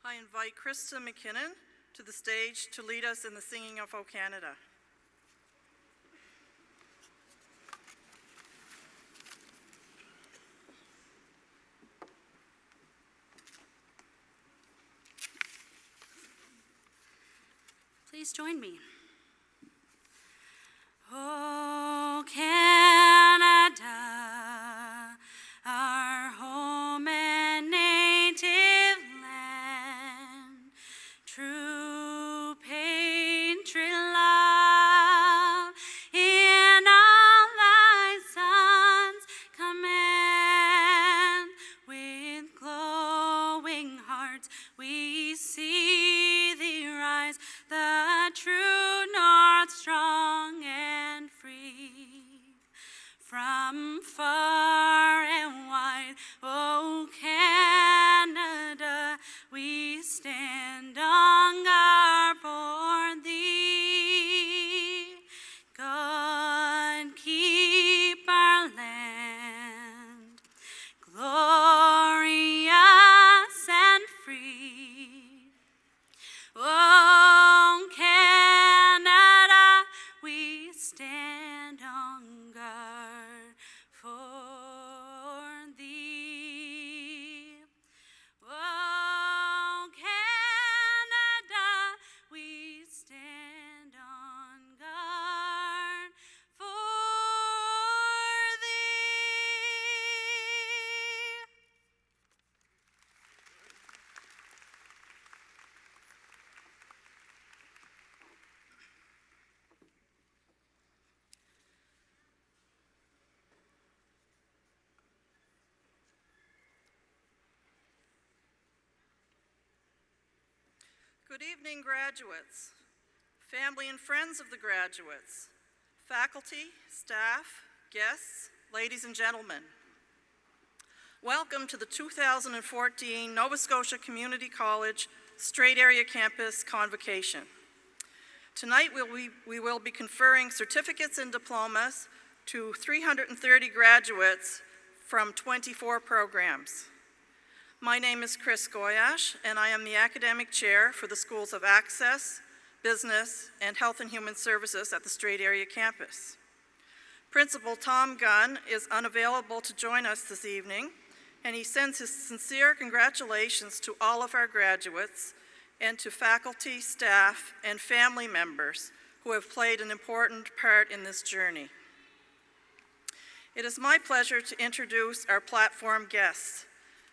I invite Krista McKinnon to the stage to lead us in the singing of O Canada. Please join me. Oh, Canada, our home and native land, true patriot love in all thy sons command. With glowing hearts we see thee rise, the true north, strong and free. From far and wide, O Canada, we stand on guard for thee. God keep our land glorious and free. Oh, Canada, we stand on guard for thee. Oh, Canada, we stand on guard for thee. Good evening, graduates, family and friends of the graduates, faculty, staff, guests, ladies and gentlemen. Welcome to the 2014 Nova Scotia Community College Strait Area Campus Convocation. Tonight we will be conferring certificates and diplomas to 330 graduates from 24 programs. My name is Chris Goyash, and I am the Academic Chair for the Schools of Access, Business, and Health and Human Services at the Strait Area Campus. Principal Tom Gunn is unavailable to join us this evening, and he sends his sincere congratulations to all of our graduates and to faculty, staff, and family members who have played an important part in this journey. It is my pleasure to introduce our platform guests,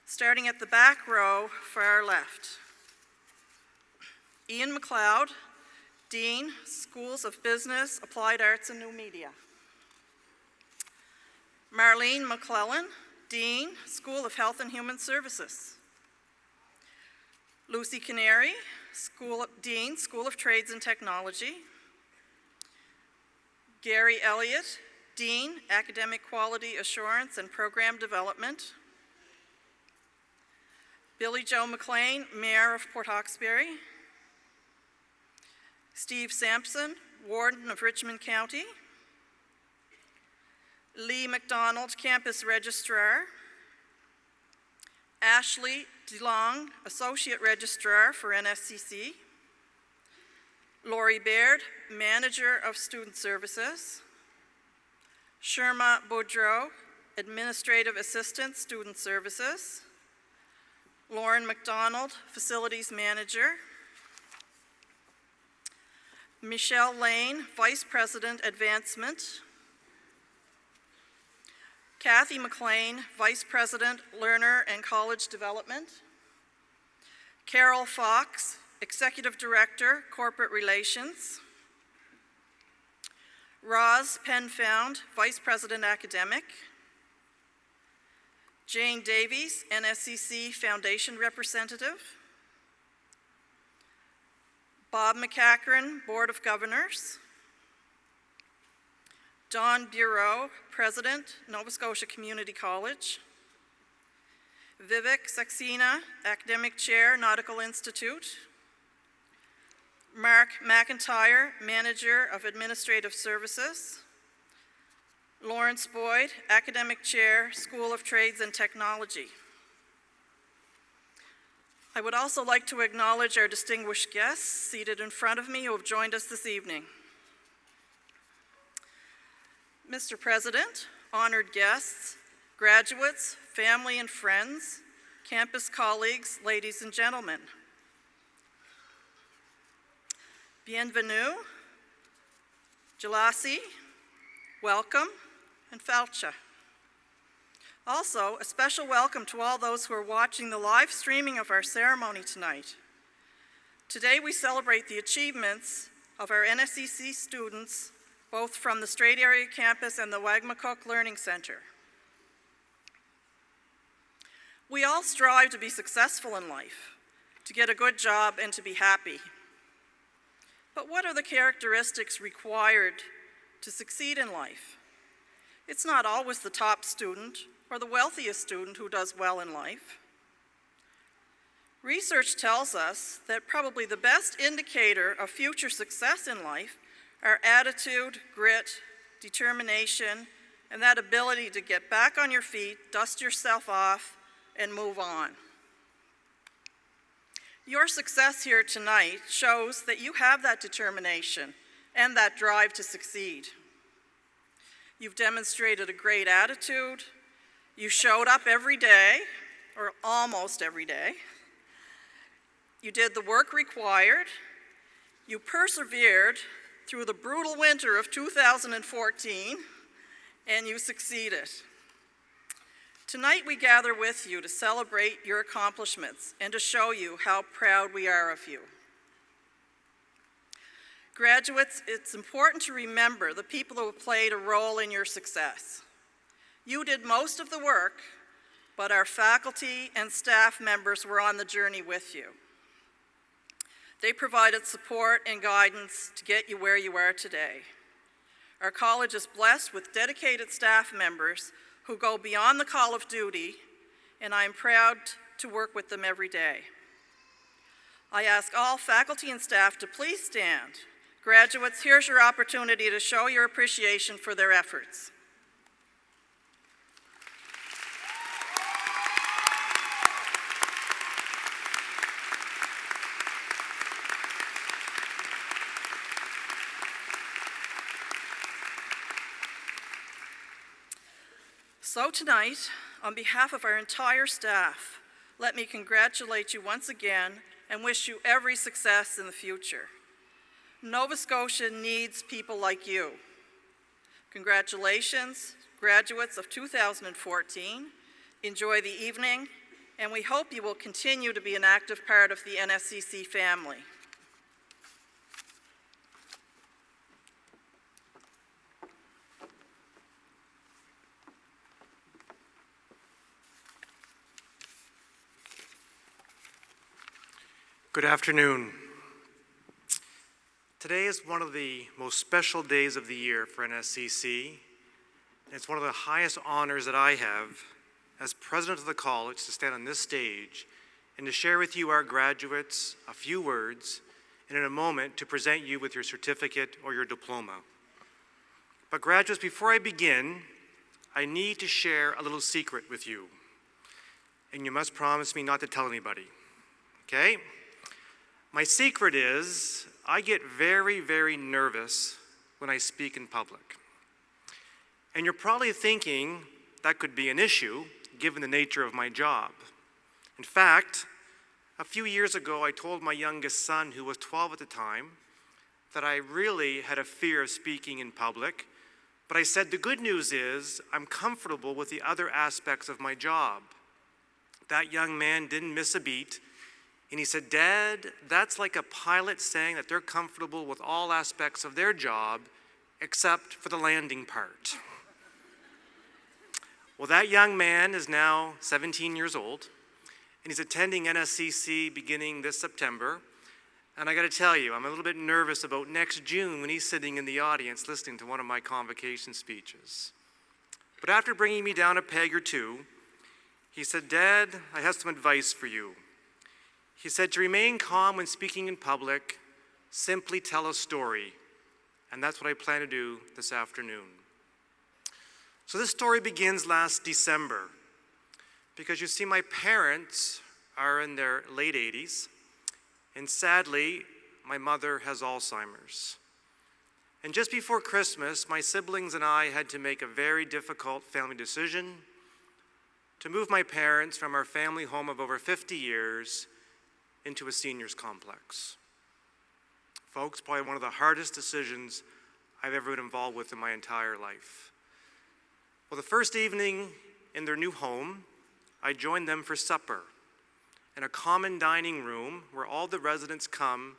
starting at the back row far left. Ian McLeod, Dean, Schools of Business, Applied Arts and New Media. Marlene McClellan, Dean, School of Health and Human Services. Lucy Canary, Dean, School of Trades and Technology. Gary Elliott, Dean, Academic Quality Assurance and Program Development. Billy Joe McLean, Mayor of Port Hawkesbury. Steve Sampson, Warden of Richmond County. Lee McDonald, Campus Registrar. Ashley DeLong, Associate Registrar for NSCC. Lori Baird, Manager of Student Services. Sherma Boudreau, Administrative Assistant, Student Services. Lauren McDonald, Facilities Manager. Michelle Lane, Vice President, Advancement. Kathy McLean, Vice President, Learner and College Development. Carol Fox, Executive Director, Corporate Relations. Roz Penfound, Vice President, Academic. Jane Davies, NSCC Foundation Representative. Bob McCachran, Board of Governors. Don Bureau, President, Nova Scotia Community College. Vivek Saxena, Academic Chair, Nautical Institute. Mark McIntyre, Manager of Administrative Services. Lawrence Boyd, Academic Chair, School of Trades and Technology. I would also like to acknowledge our distinguished guests seated in front of me who have joined us this evening. Mr. President, honored guests, graduates, family and friends, campus colleagues, ladies and gentlemen. Bienvenue, Jalasi, welcome, and Falcha. Also, a special welcome to all those who are watching the live streaming of our ceremony tonight. Today we celebrate the achievements of our NSCC students, both from the Strait Area Campus and the Wagmatcook Learning Center. We all strive to be successful in life, to get a good job and to be happy. But what are the characteristics required to succeed in life? It's not always the top student or the wealthiest student who does well in life. Research tells us that probably the best indicator of future success in life are attitude, grit, determination, and that ability to get back on your feet, dust yourself off, and move on. Your success here tonight shows that you have that determination and that drive to succeed. You've demonstrated a great attitude. You showed up every day, or almost every day. You did the work required. You persevered through the brutal winter of 2014, and you succeeded. Tonight we gather with you to celebrate your accomplishments and to show you how proud we are of you. Graduates, it's important to remember the people who have played a role in your success. You did most of the work, but our faculty and staff members were on the journey with you. They provided support and guidance to get you where you are today. Our college is blessed with dedicated staff members who go beyond the call of duty, and I am proud to work with them every day. I ask all faculty and staff to please stand. Graduates, here's your opportunity to show your appreciation for their efforts. So tonight, on behalf of our entire staff, let me congratulate you once again and wish you every success in the future. Nova Scotia needs people like you. Congratulations, graduates of 2014. Enjoy the evening, and we hope you will continue to be an active part of the NSCC family. Good afternoon. Today is one of the most special days of the year for NSCC. It's one of the highest honors that I have as president of the college to stand on this stage and to share with you, our graduates, a few words, and in a moment to present you with your certificate or your diploma. But graduates, before I begin, I need to share a little secret with you. And you must promise me not to tell anybody, okay? My secret is I get very, very nervous when I speak in public. And you're probably thinking that could be an issue given the nature of my job. In fact, a few years ago, I told my youngest son, who was 12 at the time, that I really had a fear of speaking in public. But I said, the good news is I'm comfortable with the other aspects of my job. That young man didn't miss a beat. And he said, Dad, that's like a pilot saying that they're comfortable with all aspects of their job except for the landing part. Well, that young man is now 17 years old, and he's attending NSCC beginning this September. And I got to tell you, I'm a little bit nervous about next June when he's sitting in the audience listening to one of my convocation speeches. But after bringing me down a peg or two, he said, Dad, I have some advice for you. He said, to remain calm when speaking in public, simply tell a story. And that's what I plan to do this afternoon. So this story begins last December, because you see, my parents are in their late 80s, and sadly, my mother has Alzheimer's. And just before Christmas, my siblings and I had to make a very difficult family decision to move my parents from our family home of over 50 years into a seniors complex. Folks, probably one of the hardest decisions I've ever been involved with in my entire life. Well, the first evening in their new home, I joined them for supper in a common dining room where all the residents come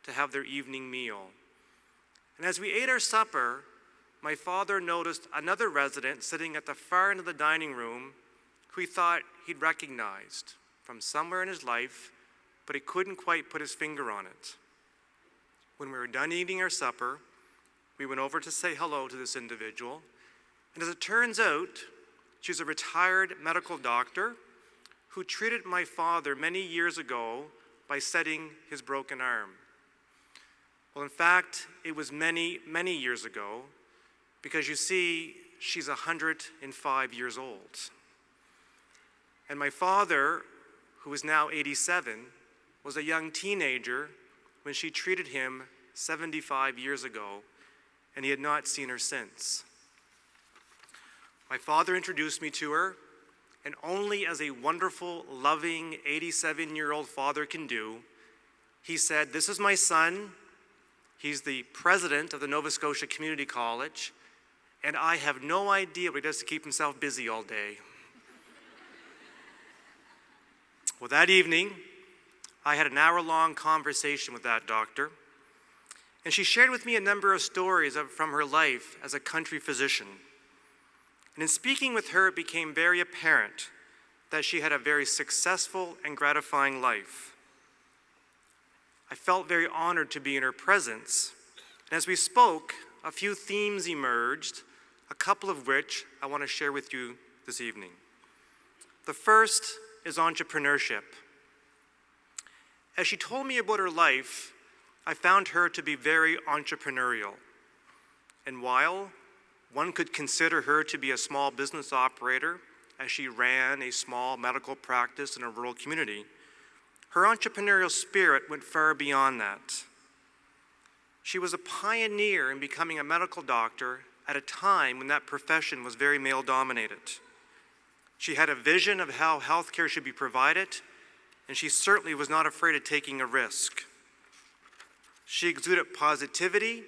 to have their evening meal. And as we ate our supper, my father noticed another resident sitting at the far end of the dining room who he thought he'd recognized from somewhere in his life, but he couldn't quite put his finger on it. When we were done eating our supper, we went over to say hello to this individual, and as it turns out, she's a retired medical doctor who treated my father many years ago by setting his broken arm. Well, in fact, it was many, many years ago, because you see, she's 105 years old. And my father, who is now 87, was a young teenager when she treated him 75 years ago, and he had not seen her since. My father introduced me to her, and only as a wonderful, loving 87-year-old father can do, he said, "This is my son. He's the president of the Nova Scotia Community College, and I have no idea what he does to keep himself busy all day." Well, that evening, I had an hour-long conversation with that doctor, and she shared with me a number of stories from her life as a country physician. And in speaking with her, it became very apparent that she had a very successful and gratifying life. I felt very honored to be in her presence, and as we spoke, a few themes emerged, a couple of which I want to share with you this evening. The first is entrepreneurship. As she told me about her life, I found her to be very entrepreneurial. And while one could consider her to be a small business operator as she ran a small medical practice in a rural community, her entrepreneurial spirit went far beyond that. She was a pioneer in becoming a medical doctor at a time when that profession was very male-dominated. She had a vision of how healthcare should be provided, and she certainly was not afraid of taking a risk. She exuded positivity,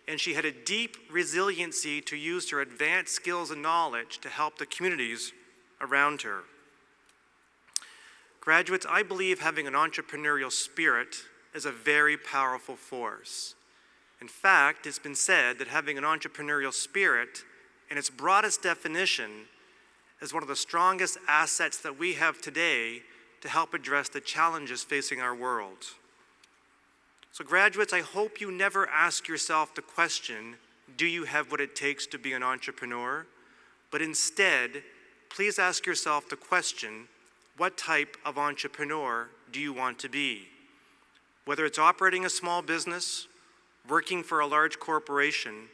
and she had a deep resiliency to use her advanced skills and knowledge to help the communities around her. Graduates, I believe having an entrepreneurial spirit is a very powerful force. In fact, it's been said that having an entrepreneurial spirit, in its broadest definition, is one of the strongest assets that we have today to help address the challenges facing our world. So graduates, I hope you never ask yourself the question, do you have what it takes to be an entrepreneur? But instead, please ask yourself the question, what type of entrepreneur do you want to be? Whether it's operating a small business, working for a large corporation,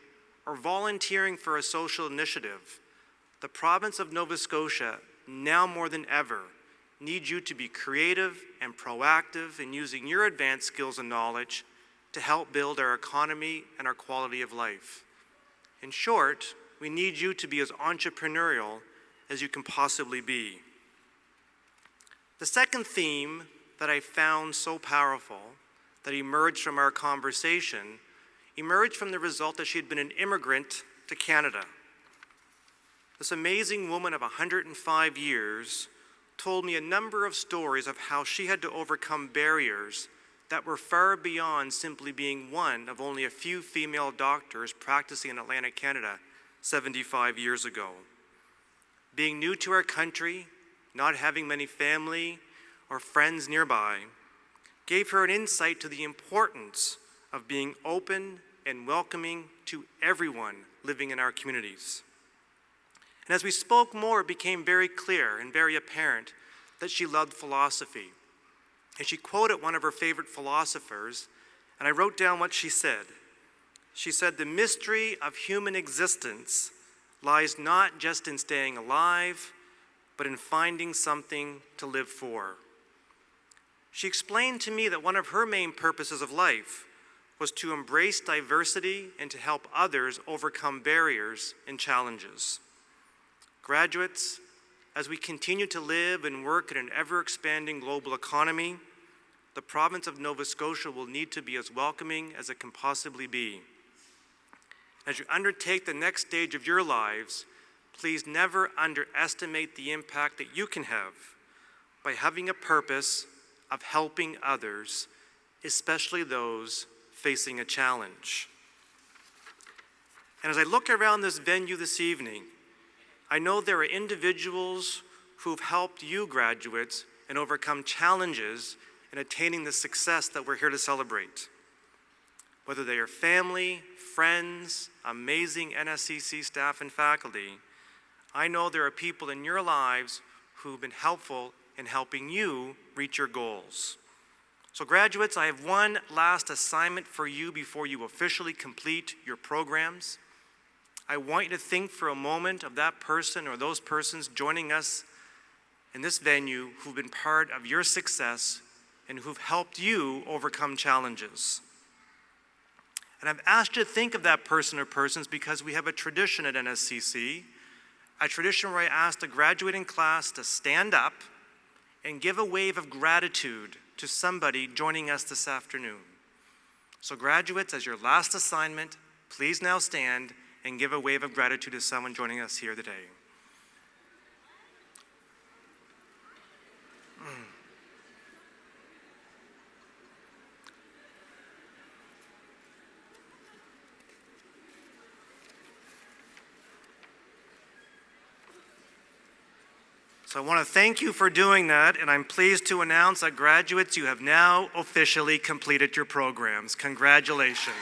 or volunteering for a social initiative, the province of Nova Scotia, now more than ever, needs you to be creative and proactive in using your advanced skills and knowledge to help build our economy and our quality of life. In short, we need you to be as entrepreneurial as you can possibly be. The second theme that I found so powerful that emerged from our conversation emerged from the result that she had been an immigrant to Canada. This amazing woman of 105 years told me a number of stories of how she had to overcome barriers that were far beyond simply being one of only a few female doctors practicing in Atlantic Canada 75 years ago. Being new to our country, not having many family or friends nearby, gave her an insight to the importance of being open and welcoming to everyone living in our communities. And as we spoke more, it became very clear and very apparent that she loved philosophy. And she quoted one of her favorite philosophers, and I wrote down what she said. She said, "The mystery of human existence lies not just in staying alive, but in finding something to live for." She explained to me that one of her main purposes of life was to embrace diversity and to help others overcome barriers and challenges. Graduates, as we continue to live and work in an ever-expanding global economy, the province of Nova Scotia will need to be as welcoming as it can possibly be. As you undertake the next stage of your lives, please never underestimate the impact that you can have by having a purpose of helping others, especially those facing a challenge. And as I look around this venue this evening, I know there are individuals who've helped you graduates and overcome challenges in attaining the success that we're here to celebrate. Whether they are family, friends, amazing NSCC staff and faculty, I know there are people in your lives who've been helpful in helping you reach your goals. So graduates, I have one last assignment for you before you officially complete your programs. I want you to think for a moment of that person or those persons joining us in this venue who've been part of your success and who've helped you overcome challenges. And I've asked you to think of that person or persons because we have a tradition at NSCC, a tradition where I ask the graduating class to stand up and give a wave of gratitude to somebody joining us this afternoon. So graduates, as your last assignment, please now stand and give a wave of gratitude to someone joining us here today. So I want to thank you for doing that, and I'm pleased to announce that graduates, you have now officially completed your programs. Congratulations.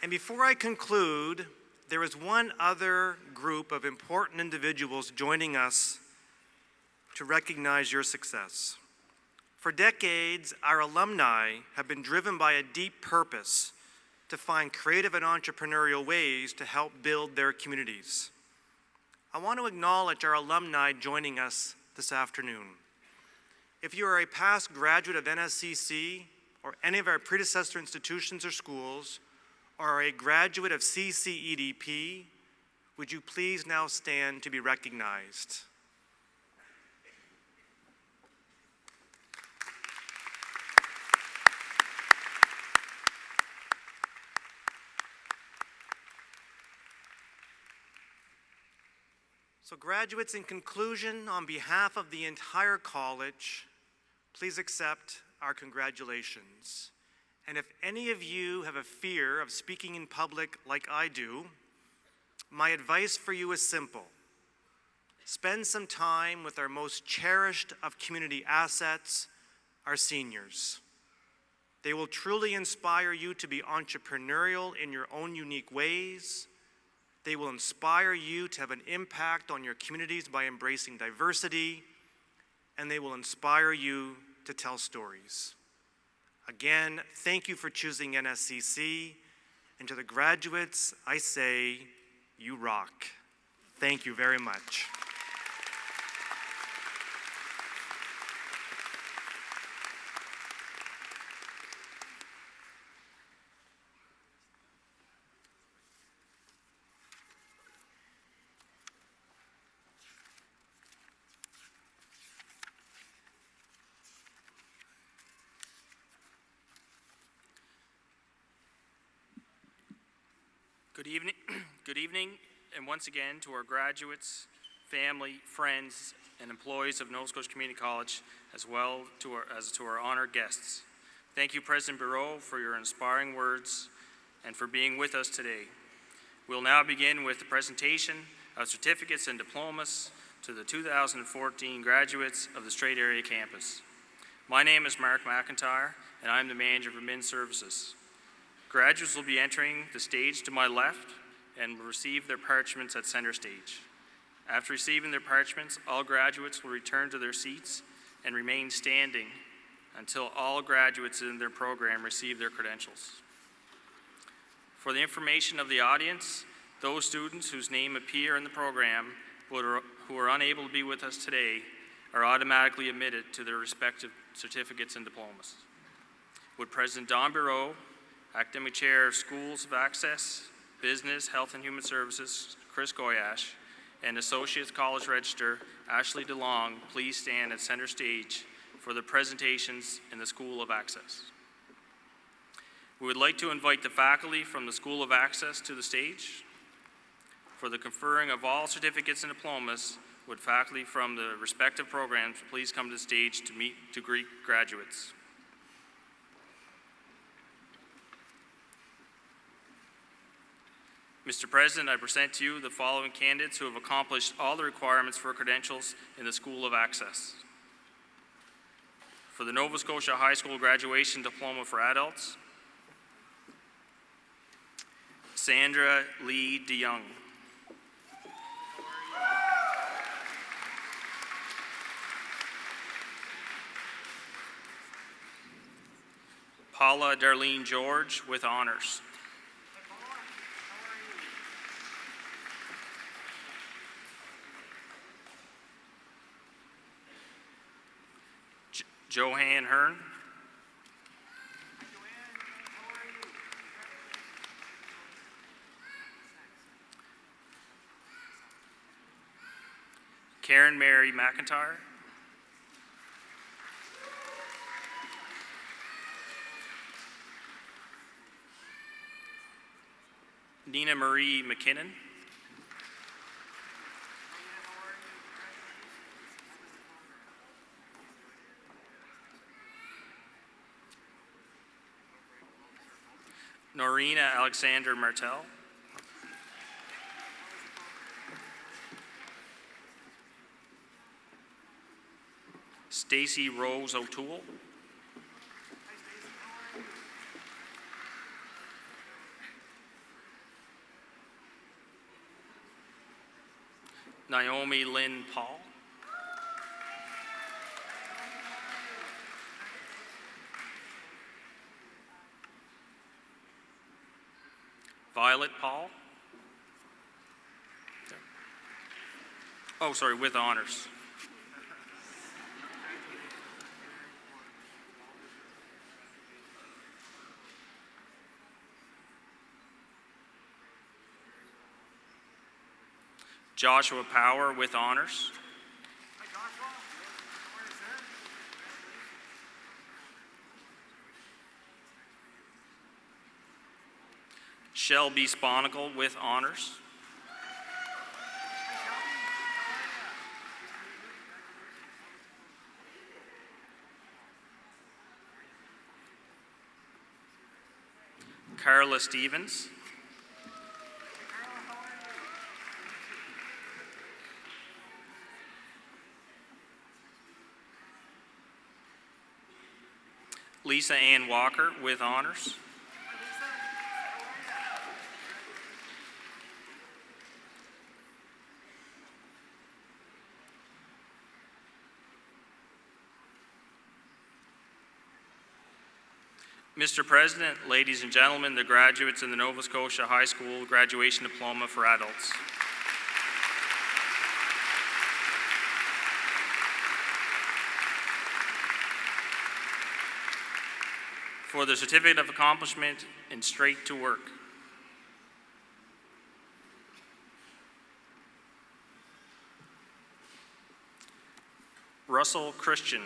And before I conclude, there is one other group of important individuals joining us to recognize your success. For decades, our alumni have been driven by a deep purpose to find creative and entrepreneurial ways to help build their communities. I want to acknowledge our alumni joining us this afternoon. If you are a past graduate of NSCC or any of our predecessor institutions or schools, or are a graduate of CCEDP, would you please now stand to be recognized? So graduates, in conclusion, on behalf of the entire college, please accept our congratulations. And if any of you have a fear of speaking in public like I do, my advice for you is simple. Spend some time with our most cherished of community assets, our seniors. They will truly inspire you to be entrepreneurial in your own unique ways. They will inspire you to have an impact on your communities by embracing diversity, and they will inspire you to tell stories. Again, thank you for choosing NSCC, and to the graduates, I say, you rock. Thank you very much. Good evening, and once again to our graduates, family, friends, and employees of Nova Scotia Community College, as well as to our honored guests. Thank you, President Bureau, for your inspiring words and for being with us today. We'll now begin with the presentation of certificates and diplomas to the 2014 graduates of the Strait area campus. My name is Mark McIntyre, and I'm the manager of Admin Services. Graduates will be entering the stage to my left and will receive their parchments at center stage. After receiving their parchments, all graduates will return to their seats and remain standing until all graduates in their program receive their credentials. For the information of the audience, Those students whose name appear in the program who are unable to be with us today are automatically admitted to their respective certificates and diplomas. Would President Don Bureau, Academic Chair of Schools of Access, Business, Health and Human Services, Chris Goyash, and Associates College Register, Ashley DeLong, please stand at center stage for the presentations in the School of Access. We would like to invite the faculty from the School of Access to the stage. For the conferring of all certificates and diplomas, would faculty from the respective programs please come to the stage to greet graduates. Mr. President, I present to you the following candidates who have accomplished all the requirements for credentials in the School of Access. For the Nova Scotia High School Graduation Diploma for Adults, Sandra Lee DeYoung. Paula Darlene George with honors. Joanne Hearn. Karen Mary McIntyre. Nina Marie McKinnon. Norina Alexander Martel. Stacy Rose O'Toole. Naomi Lynn Paul. Violet Paul. Oh, sorry, with honors. Joshua Power with honors. Hi, Joshua. How are you, sir? Shelby Sponicle with honors. Carla Stevens. Lisa Ann Walker with honors. Mr. President, ladies and gentlemen, the graduates in the Nova Scotia High School Graduation Diploma for Adults. For the Certificate of Accomplishment in Straight to Work. Russell Christian.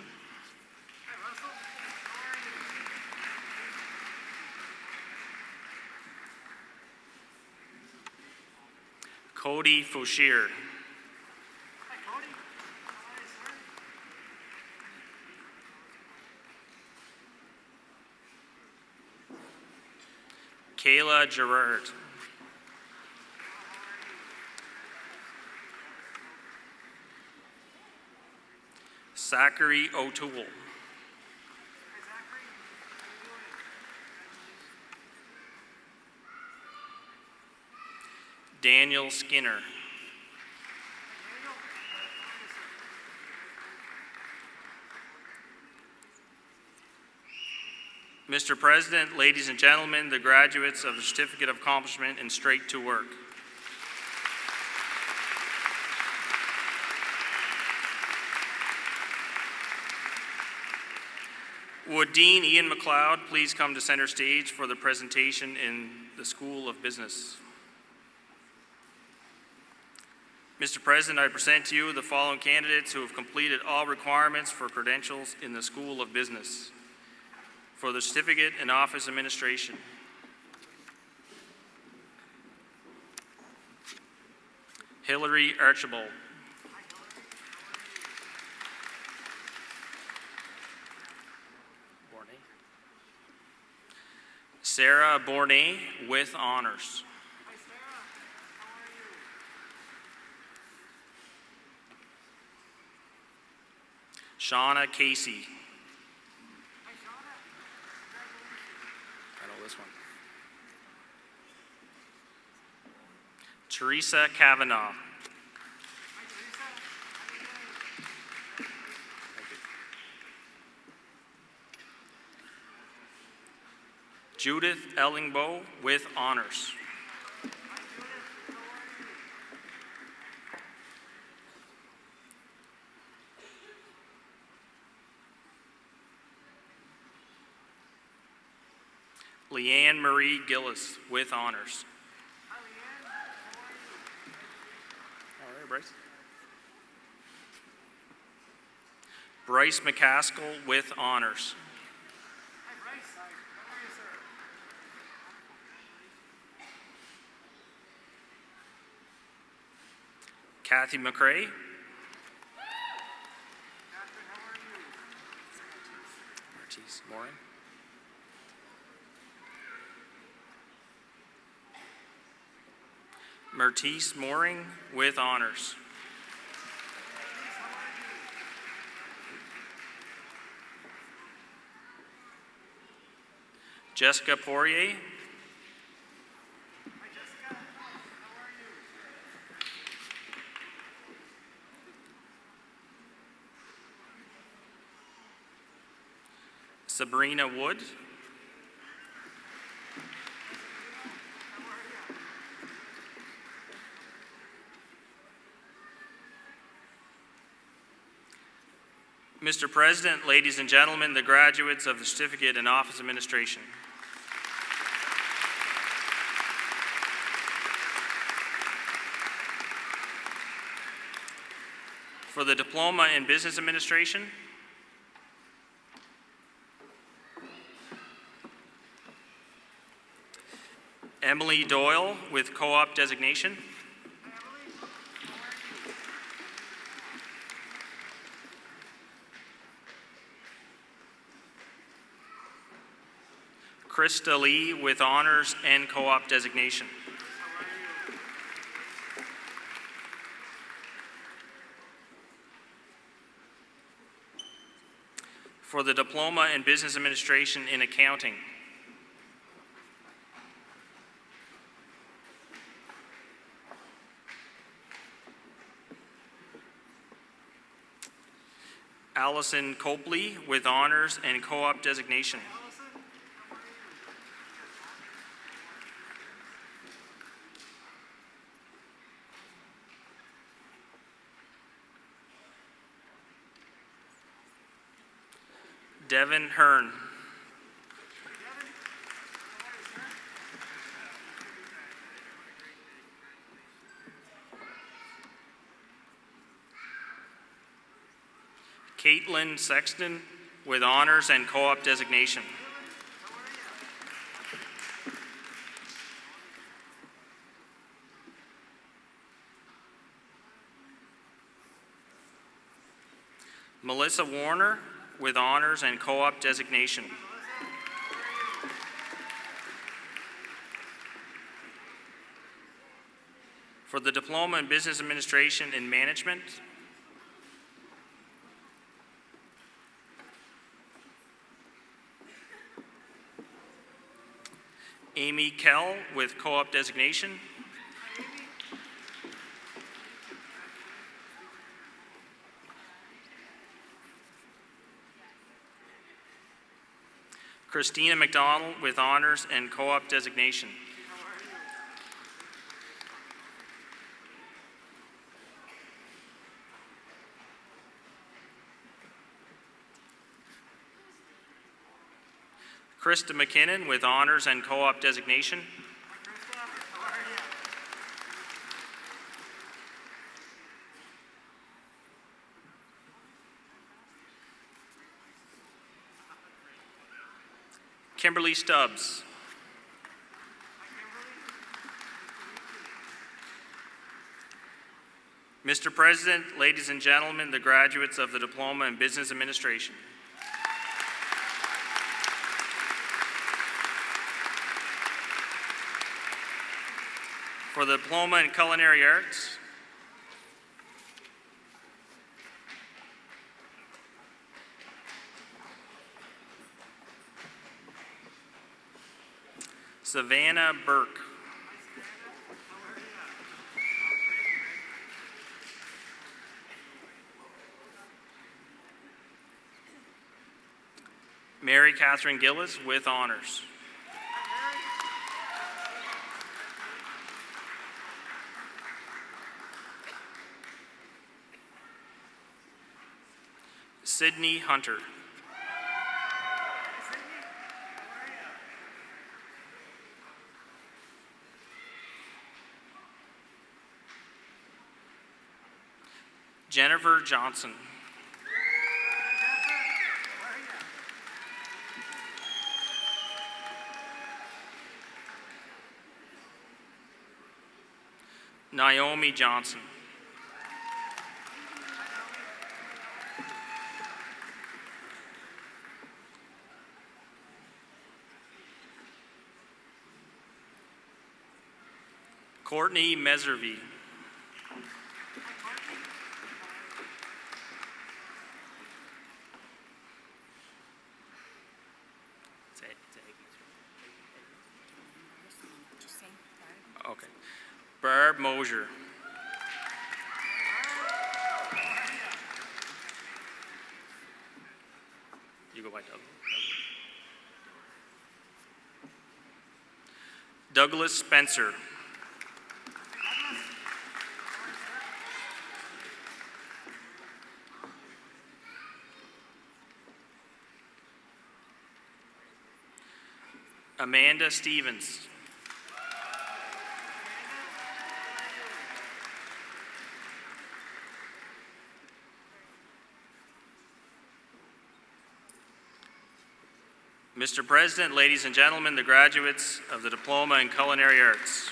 Hi, Russell. How are you? Cody Fouchier. Hi, Cody. How are you, sir? Kayla Gerard. Zachary O'Toole. Hi, Zachary. How are you doing? Daniel Skinner. Mr. President, ladies and gentlemen, the graduates of the Certificate of Accomplishment in Straight to Work. Would Dean Ian McLeod please come to center stage for the presentation in the School of Business? Mr. President, I present to you the following candidates who have completed all requirements for credentials in the School of Business. For the Certificate in Office Administration, Hillary Archibald. Sarah Bournet with honors. Shauna Casey. I know this one. Teresa Kavanaugh. Judith Ellingbo with honors. Leanne Marie Gillis with honors. All right, Bryce. Bryce McCaskill with honors. Kathy McRae. Martise Morin. Martise Mooring with honors. Jessica Poirier. Sabrina Wood. Mr. President, ladies and gentlemen, the graduates of the Certificate in Office Administration. For the Diploma in Business Administration, Emily Doyle with co-op designation. Krista Lee with honors and co-op designation. For the Diploma in Business Administration in Accounting, Allison Copley with honors and co-op designation. Devin Hearn. Caitlin Sexton with honors and co-op designation. Melissa Warner with honors and co-op designation. For the Diploma in Business Administration in Management, Amy Kell with co-op designation. Christina McDonald with honors and co-op designation. Krista McKinnon with honors and co-op designation. Kimberly Stubbs. Mr. President, ladies and gentlemen, the graduates of the Diploma in Business Administration. For the Diploma in Culinary Arts, Savannah Burke. Mary Catherine Gillis with honors. Sydney Hunter. Jennifer Johnson. Naomi Johnson. Courtney Meservy. Okay. Barb Mosier. You go by Doug. Douglas Spencer. Amanda Stevens. Mr. President, ladies and gentlemen, the graduates of the Diploma in Culinary Arts.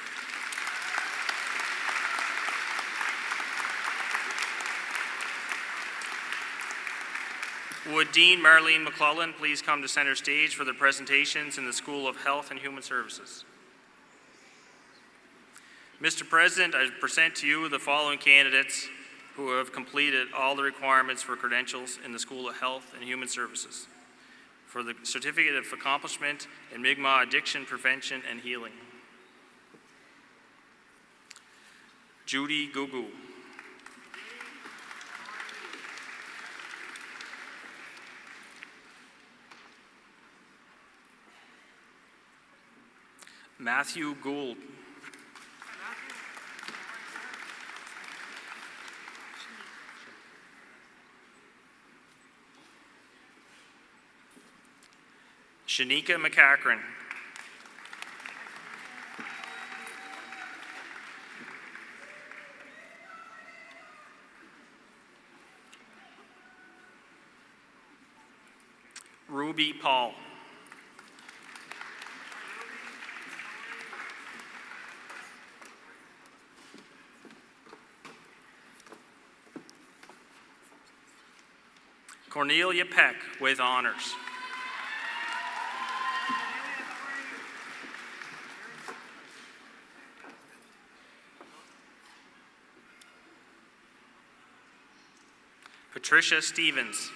Would Dean Marlene McClellan please come to center stage for the presentations in the School of Health and Human Services? Mr. President, I present to you the following candidates who have completed all the requirements for credentials in the School of Health and Human Services for the Certificate of Accomplishment in Mi'kmaq Addiction Prevention and Healing. Judy Gugu. Matthew Gould. Shanika McCachran. Ruby Paul. Cornelia Peck with honors. Patricia Stevens.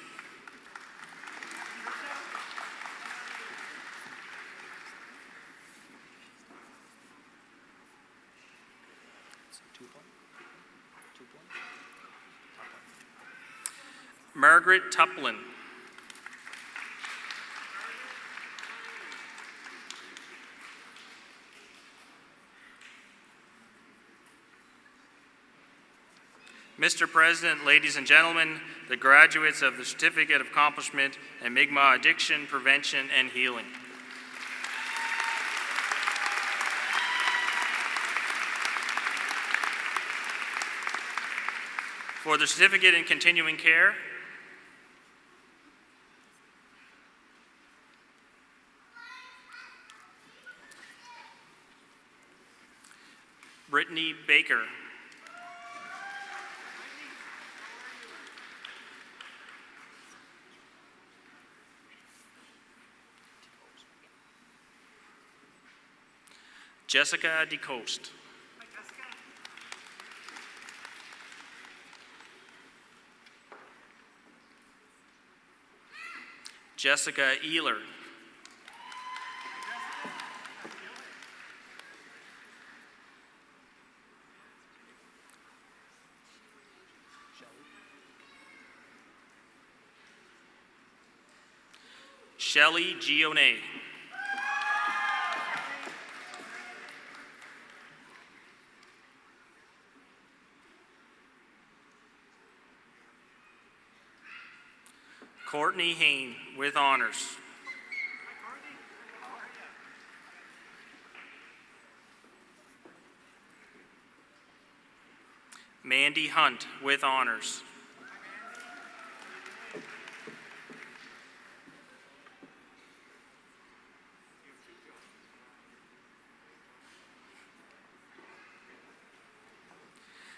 Margaret Tuplin. Mr. President, ladies and gentlemen, the graduates of the Certificate of Accomplishment in Mi'kmaq Addiction Prevention and Healing. For the certificate in continuing care, Brittany Baker. Jessica DeCoste. Jessica Ehler. Shelley Gionnet. Courtney Hain with honors. Mandy Hunt with honors.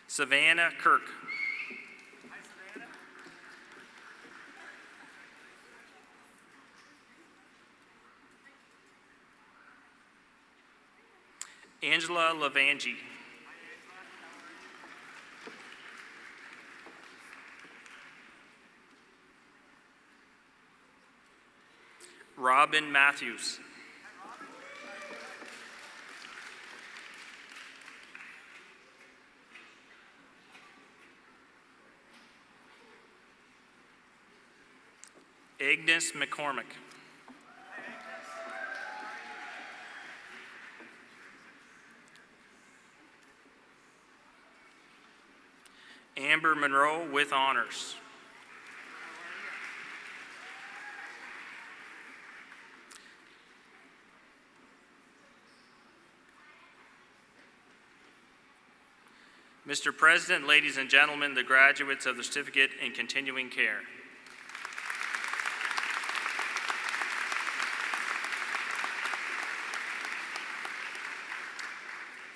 Savannah Kirk. Angela Lavangi. Robin Matthews. Agnes McCormick. Amber Monroe with honors. Mr. President, ladies and gentlemen, the graduates of the Certificate in Continuing Care.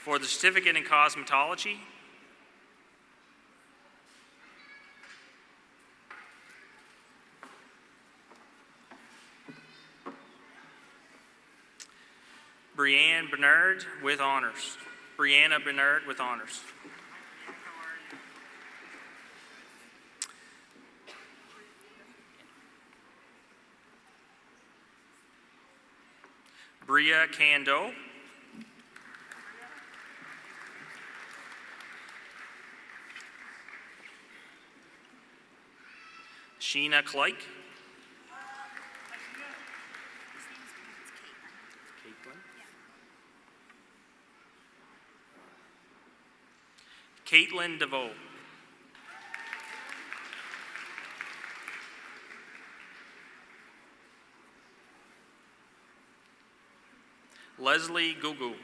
For the Certificate in Cosmetology, Brianna Bernard with honors. Brianna Bernard with honors. Bria Cando. Sheena Clyke. Caitlin DeVoe. Leslie Gugu.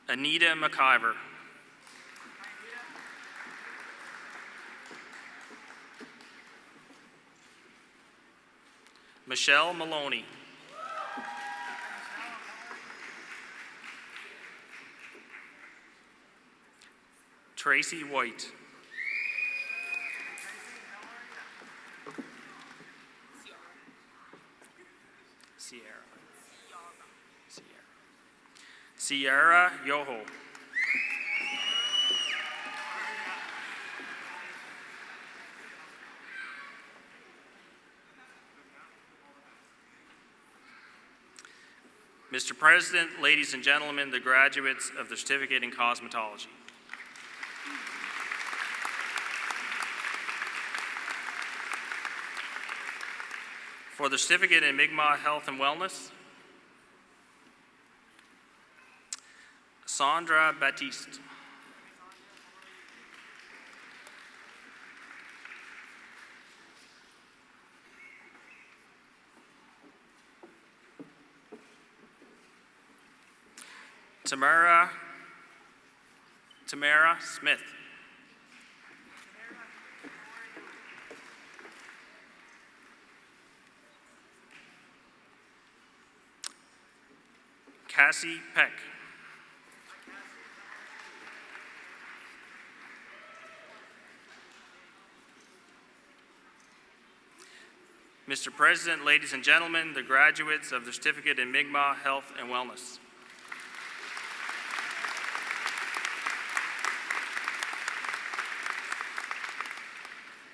Anita McIver. Michelle Maloney. Tracy White. Sierra Yoho. Mr. President, ladies and gentlemen, the graduates of the Certificate in Cosmetology. For the Certificate in Mi'kmaq Health and Wellness, Sandra Baptiste. Tamara Smith. Cassie Peck. Mr. President, ladies and gentlemen, the graduates of the certificate in Mi'kmaq Health and Wellness.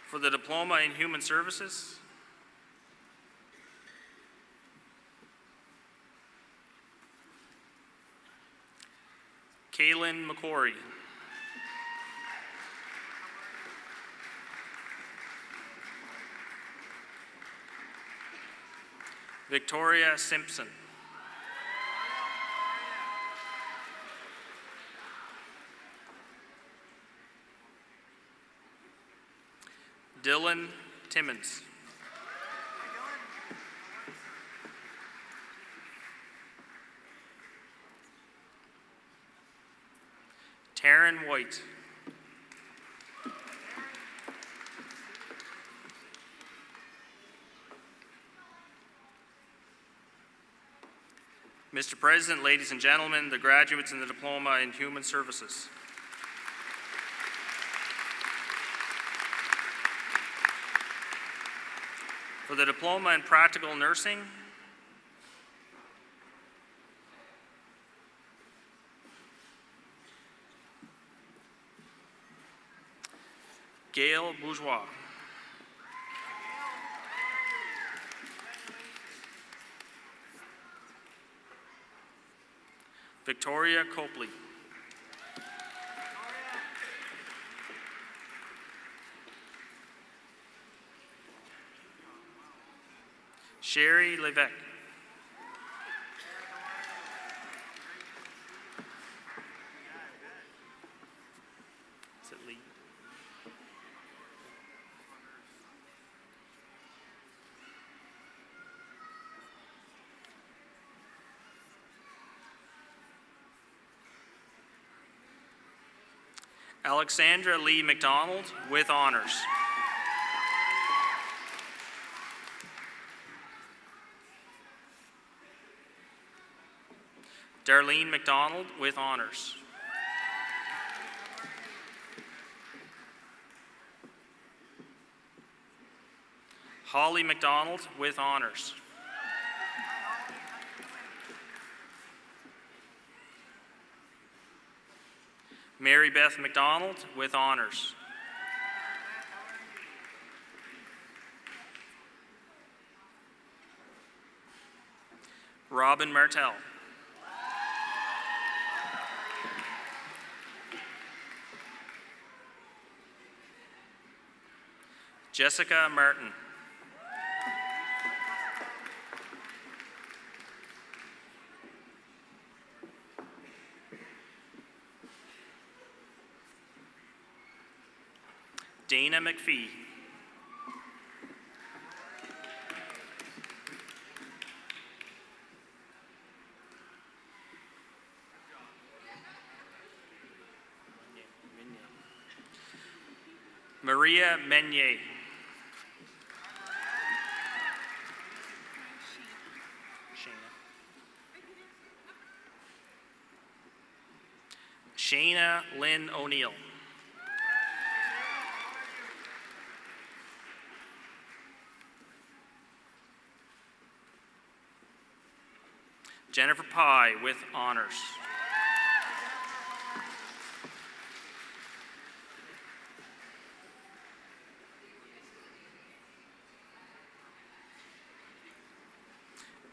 For the Diploma in Human Services, Kaylin McCory. Victoria Simpson. Dylan Timmons. Taryn White. Mr. President, ladies and gentlemen, the graduates in the Diploma in Human Services. For the Diploma in Practical Nursing, Gail Bourgeois. Victoria Copley. Sherry Levesque. Is it Lee? Alexandra Lee McDonald with honors. Darlene McDonald with honors. Holly McDonald with honors. Mary Beth McDonald with honors. Robin Martell. Jessica Martin. Dana McPhee. Maria Menier. Shayna Lynn O'Neill. Jennifer Pye with honors.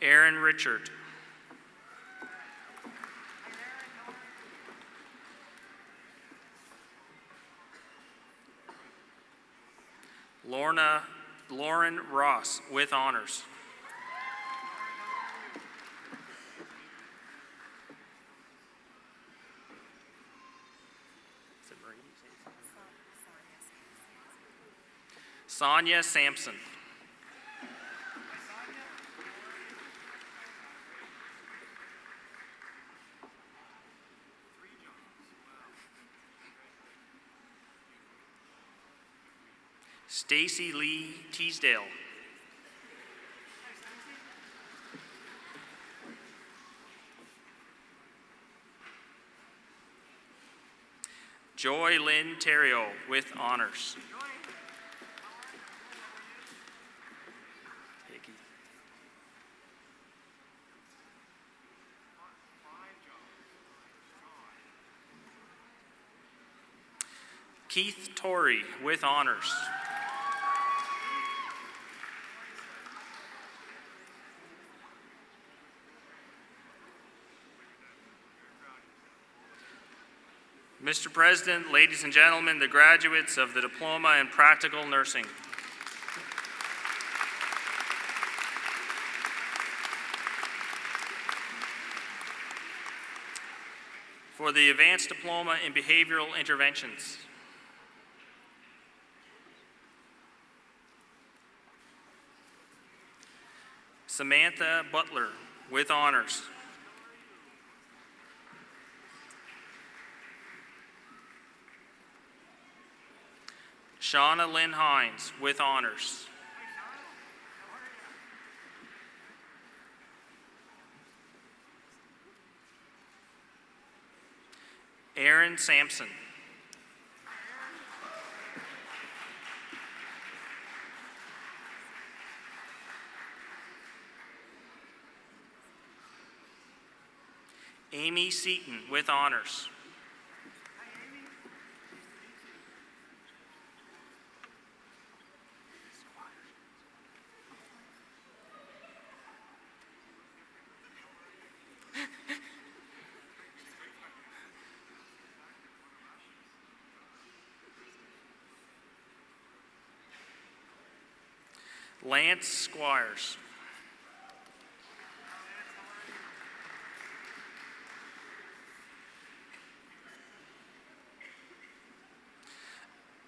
Aaron Richard. Lauren Ross with honors. Sonia Sampson. Stacy Lee Teasdale. Joy Lynn Terrio with honors. Keith Torrey with honors. Mr. President, ladies and gentlemen, the graduates of the Diploma in Practical Nursing. For the Advanced Diploma in Behavioral Interventions. Samantha Butler with honors. Shauna Lynn Hines with honors. Aaron Sampson. Amy Seaton with honors. Lance Squires.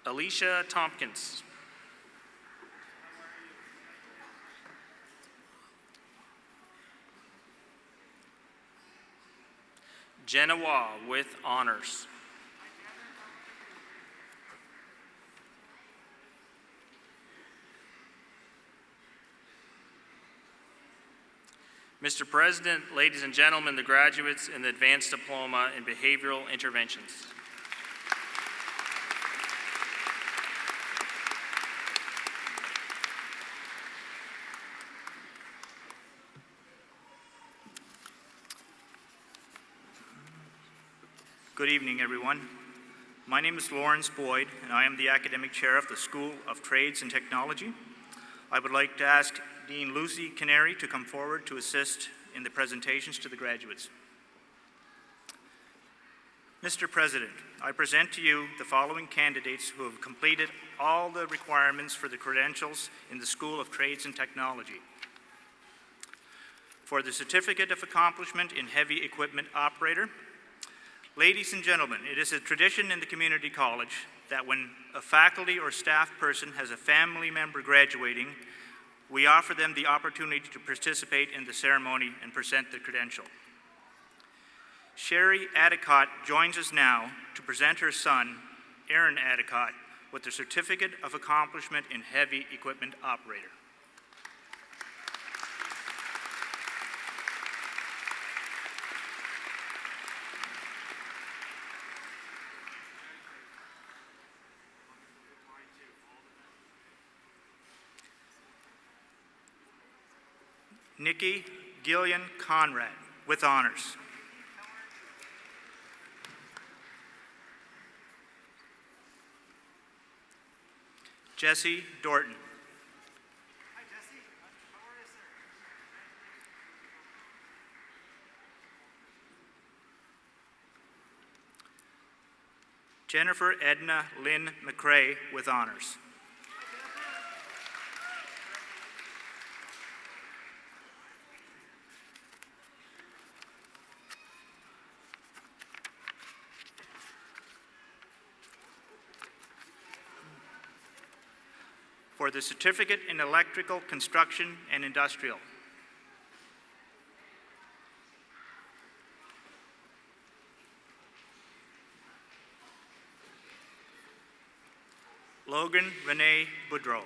Alicia Tompkins. Jenna Waugh with honors. Mr. President, ladies and gentlemen, the graduates in the Advanced Diploma in Behavioral Interventions. Good evening, everyone. My name is Lawrence Boyd, and I am the Academic Chair of the School of Trades and Technology. I would like to ask Dean Lucy Canary to come forward to assist in the presentations to the graduates. Mr. President, I present to you the following candidates who have completed all the requirements for the credentials in the School of Trades and Technology. For the Certificate of Accomplishment in Heavy Equipment Operator, ladies and gentlemen, it is a tradition in the community college that when a faculty or staff person has a family member graduating, we offer them the opportunity to participate in the ceremony and present their credential. Sherry Adicott joins us now to present her son, Aaron Adicott, with the Certificate of Accomplishment in Heavy Equipment Operator. Nikki Gillian Conrad, with honors. Jesse Dorton. Hi, Jesse. How are you, sir? Jennifer Edna Lynn McCrae, with honors. For the Certificate in Electrical Construction and Industrial, Logan Renee Boudreau.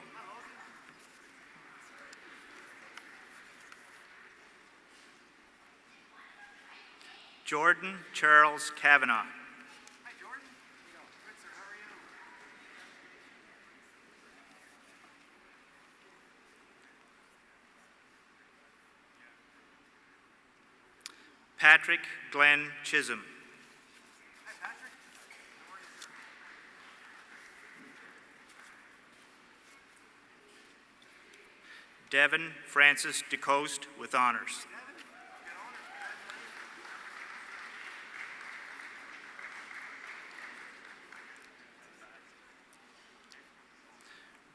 Jordan Charles Kavanaugh. Patrick Glenn Chisholm. Devin Francis DeCoste with honors.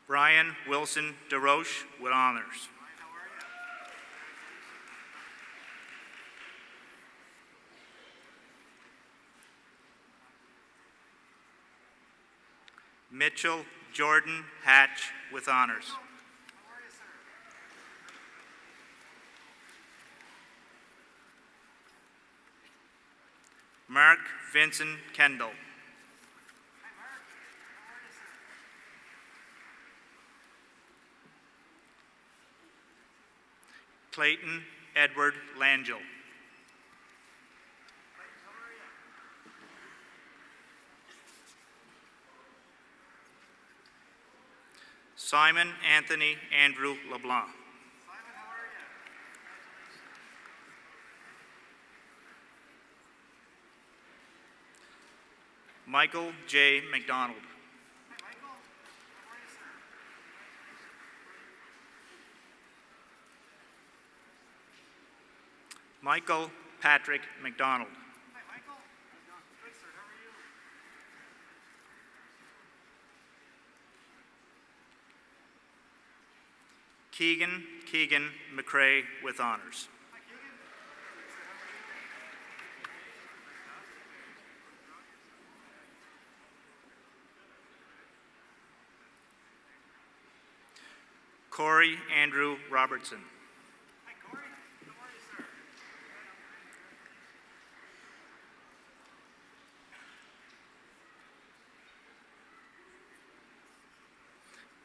Brian Wilson DeRoche with honors. Mitchell Jordan Hatch with honors. Mark Vincent Kendall. Clayton Edward Langell. Simon Anthony Andrew LeBlanc. Michael J. McDonald. Michael Patrick McDonald. Keegan McCrae with honors. Corey Andrew Robertson.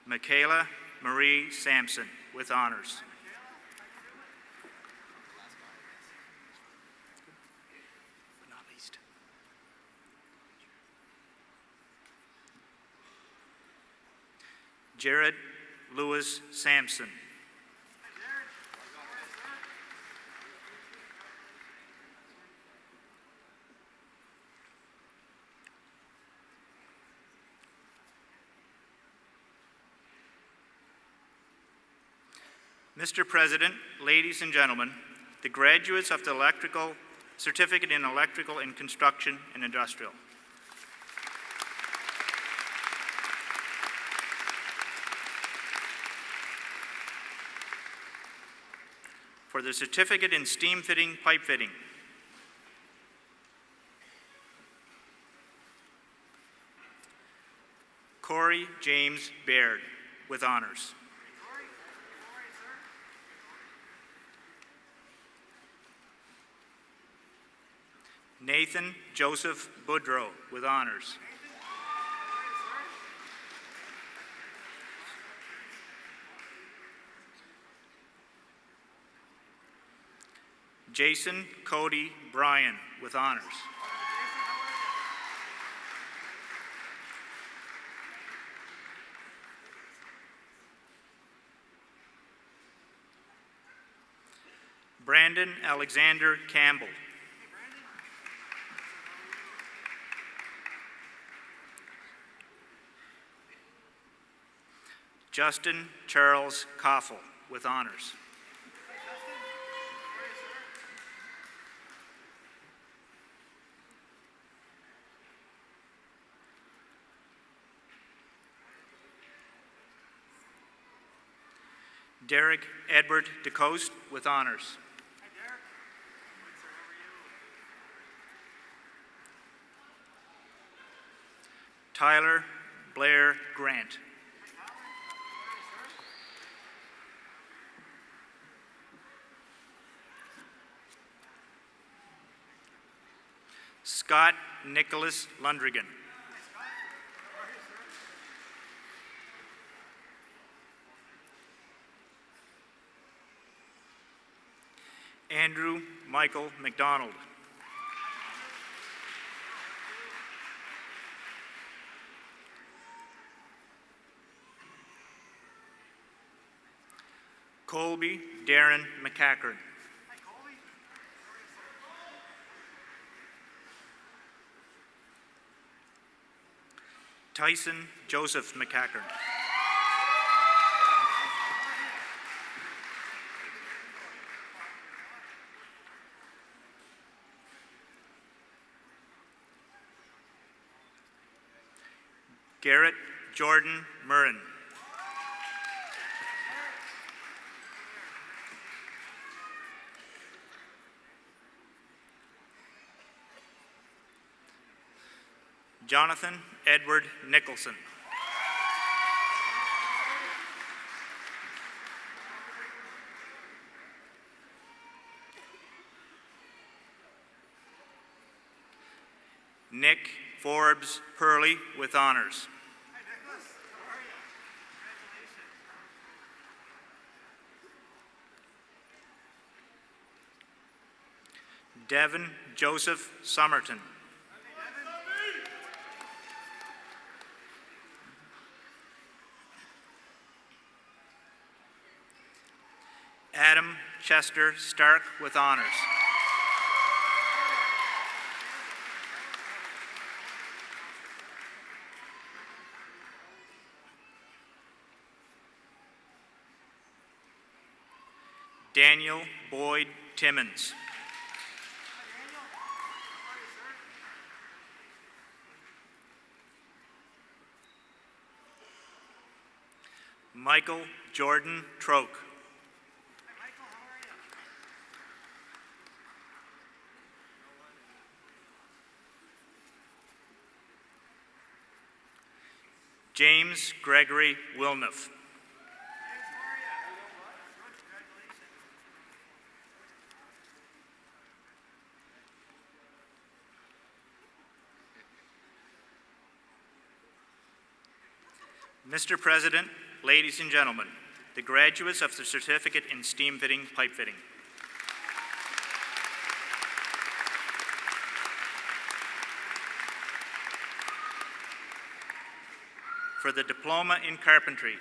Michaela Marie Sampson with honors. But not least. Jared Lewis Sampson. Mr. President, ladies and gentlemen, the graduates of the Certificate in Electrical and Construction and Industrial. For the Certificate in Steam Fitting, Pipe Fitting. Corey James Baird with honors. Nathan Joseph Boudreau with honors. Jason Cody Bryan with honors. Brandon Alexander Campbell. Justin Charles Koffel with honors. Derek Edward DeCoste with honors. Tyler Blair Grant. Scott Nicholas Lundrigan. Andrew Michael McDonald. Colby Darren McCackern. Tyson Joseph McCackern. Garrett Jordan Murrin. Jonathan Edward Nicholson. Nick Forbes Purley with honors. Devin Joseph Somerton. Adam Chester Stark with honors. Daniel Boyd Timmons. Michael Jordan Troke. James Gregory Wilnuff. Mr. President, ladies and gentlemen, the graduates of the Certificate in Steam Fitting Pipe Fitting. For the Diploma in Carpentry,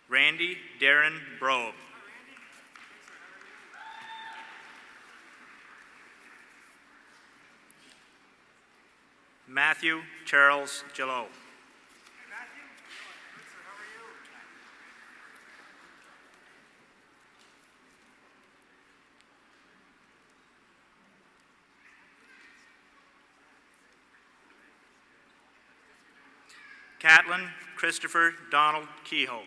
Randy Darren Brobe. Matthew Charles Gillot. Catlin Christopher Donald Kehoe.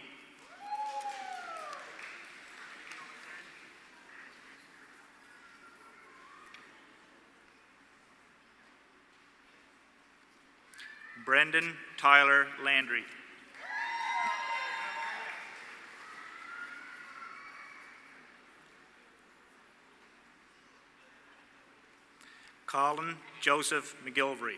Brendan Tyler Landry. Colin Joseph McGilvery.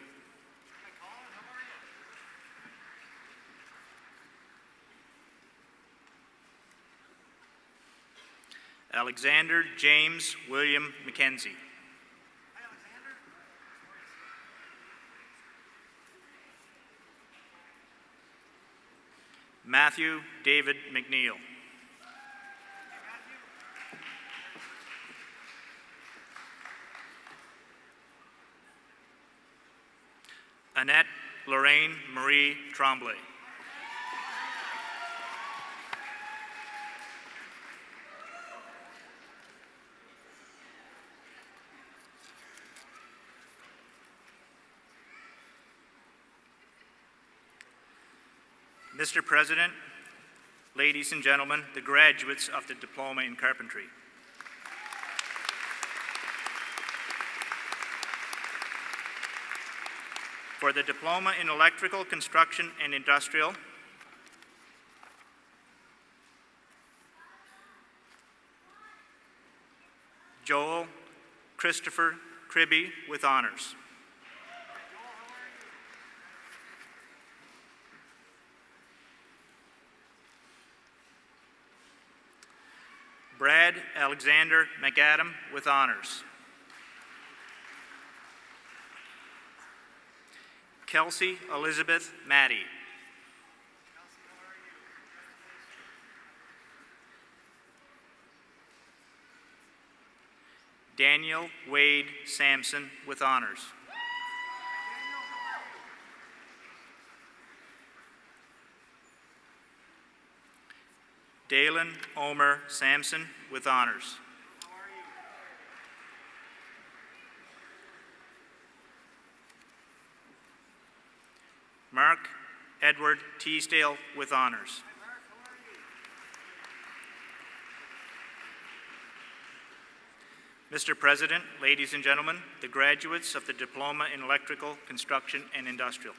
Alexander James William McKenzie. Matthew David McNeil. Annette Lorraine Marie Tremblay. Mr. President, ladies and gentlemen, the graduates of the Diploma in Carpentry. For the Diploma in Electrical, Construction, and Industrial, Joel Christopher Cribby with honors. Brad Alexander McAdam with honors. Kelsey Elizabeth Maddie. Daniel Wade Sampson with honors. Dalen Omer Sampson with honors. Mark Edward Teasdale with honors. Mr. President, ladies and gentlemen, the graduates of the Diploma in Electrical, Construction, and Industrial.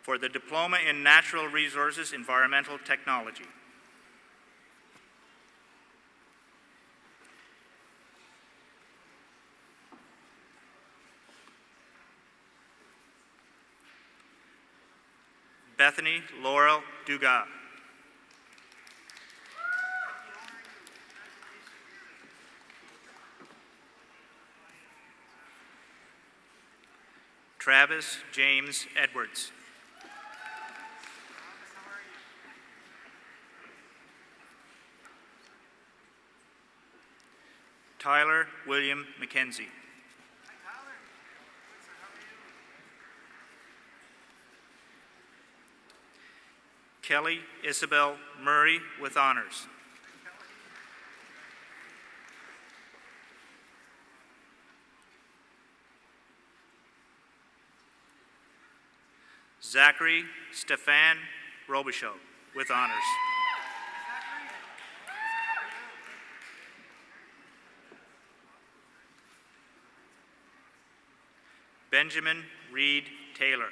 For the Diploma in Natural Resources Environmental Technology. Bethany Laurel Dugas. Travis James Edwards. Tyler William McKenzie. Kelly Isabel Murray with honors. Zachary Stefan Robichaud with honors. Benjamin Reed Taylor.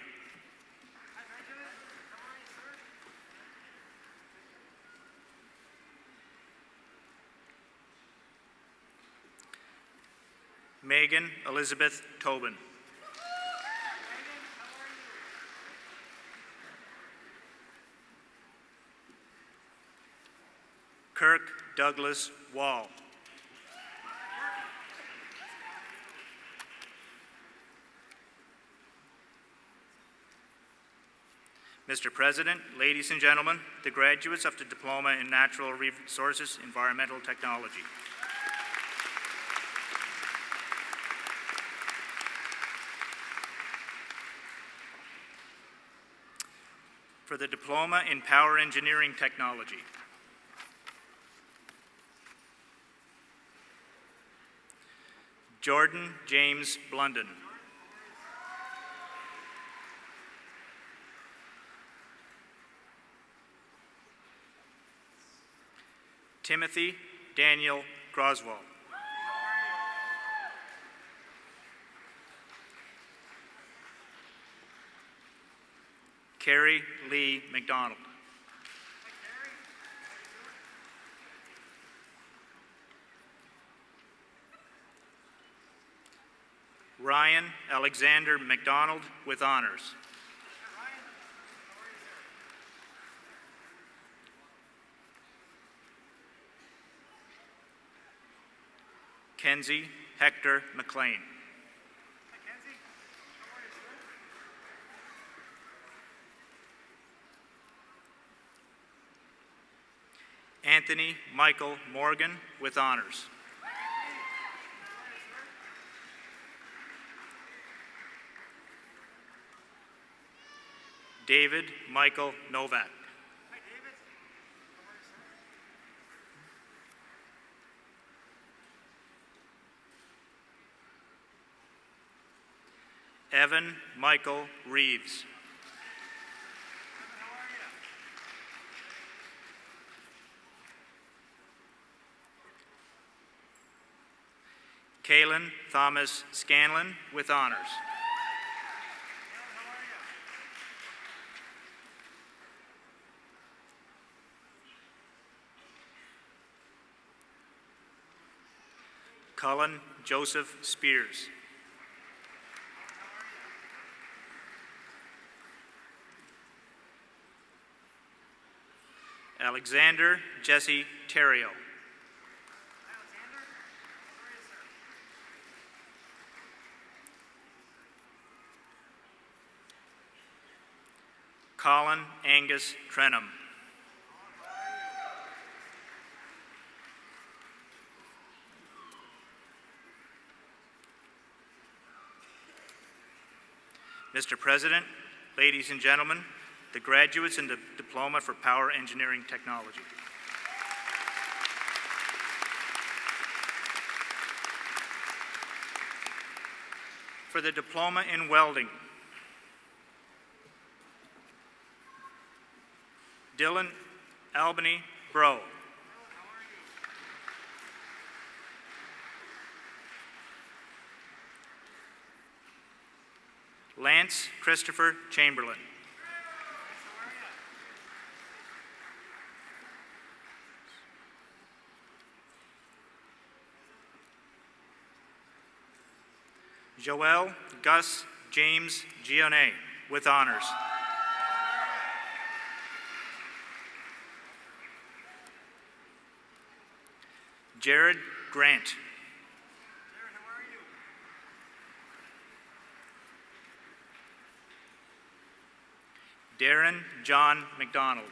Megan Elizabeth Tobin. Kirk Douglas Wall. Mr. President, ladies and gentlemen, the graduates of the Diploma in Natural Resources Environmental Technology. For the Diploma in Power Engineering Technology. Jordan James Blunden. Timothy Daniel Groswell. Carrie Lee McDonald. Ryan Alexander McDonald with honors. Kenzie Hector McLean. Anthony Michael Morgan with honors. David Michael Novak. Evan Michael Reeves. Kalen Thomas Scanlon with honors. Cullen Joseph Spears. Alexander Jesse Terrio. Colin Angus Trenum. Mr. President, ladies and gentlemen, the graduates in the Diploma for Power Engineering Technology. For the Diploma in Welding, Dylan Albany Bro. Lance Christopher Chamberlain. Joel Gus James Gionnet with honors. Jared Grant. Darren John McDonald.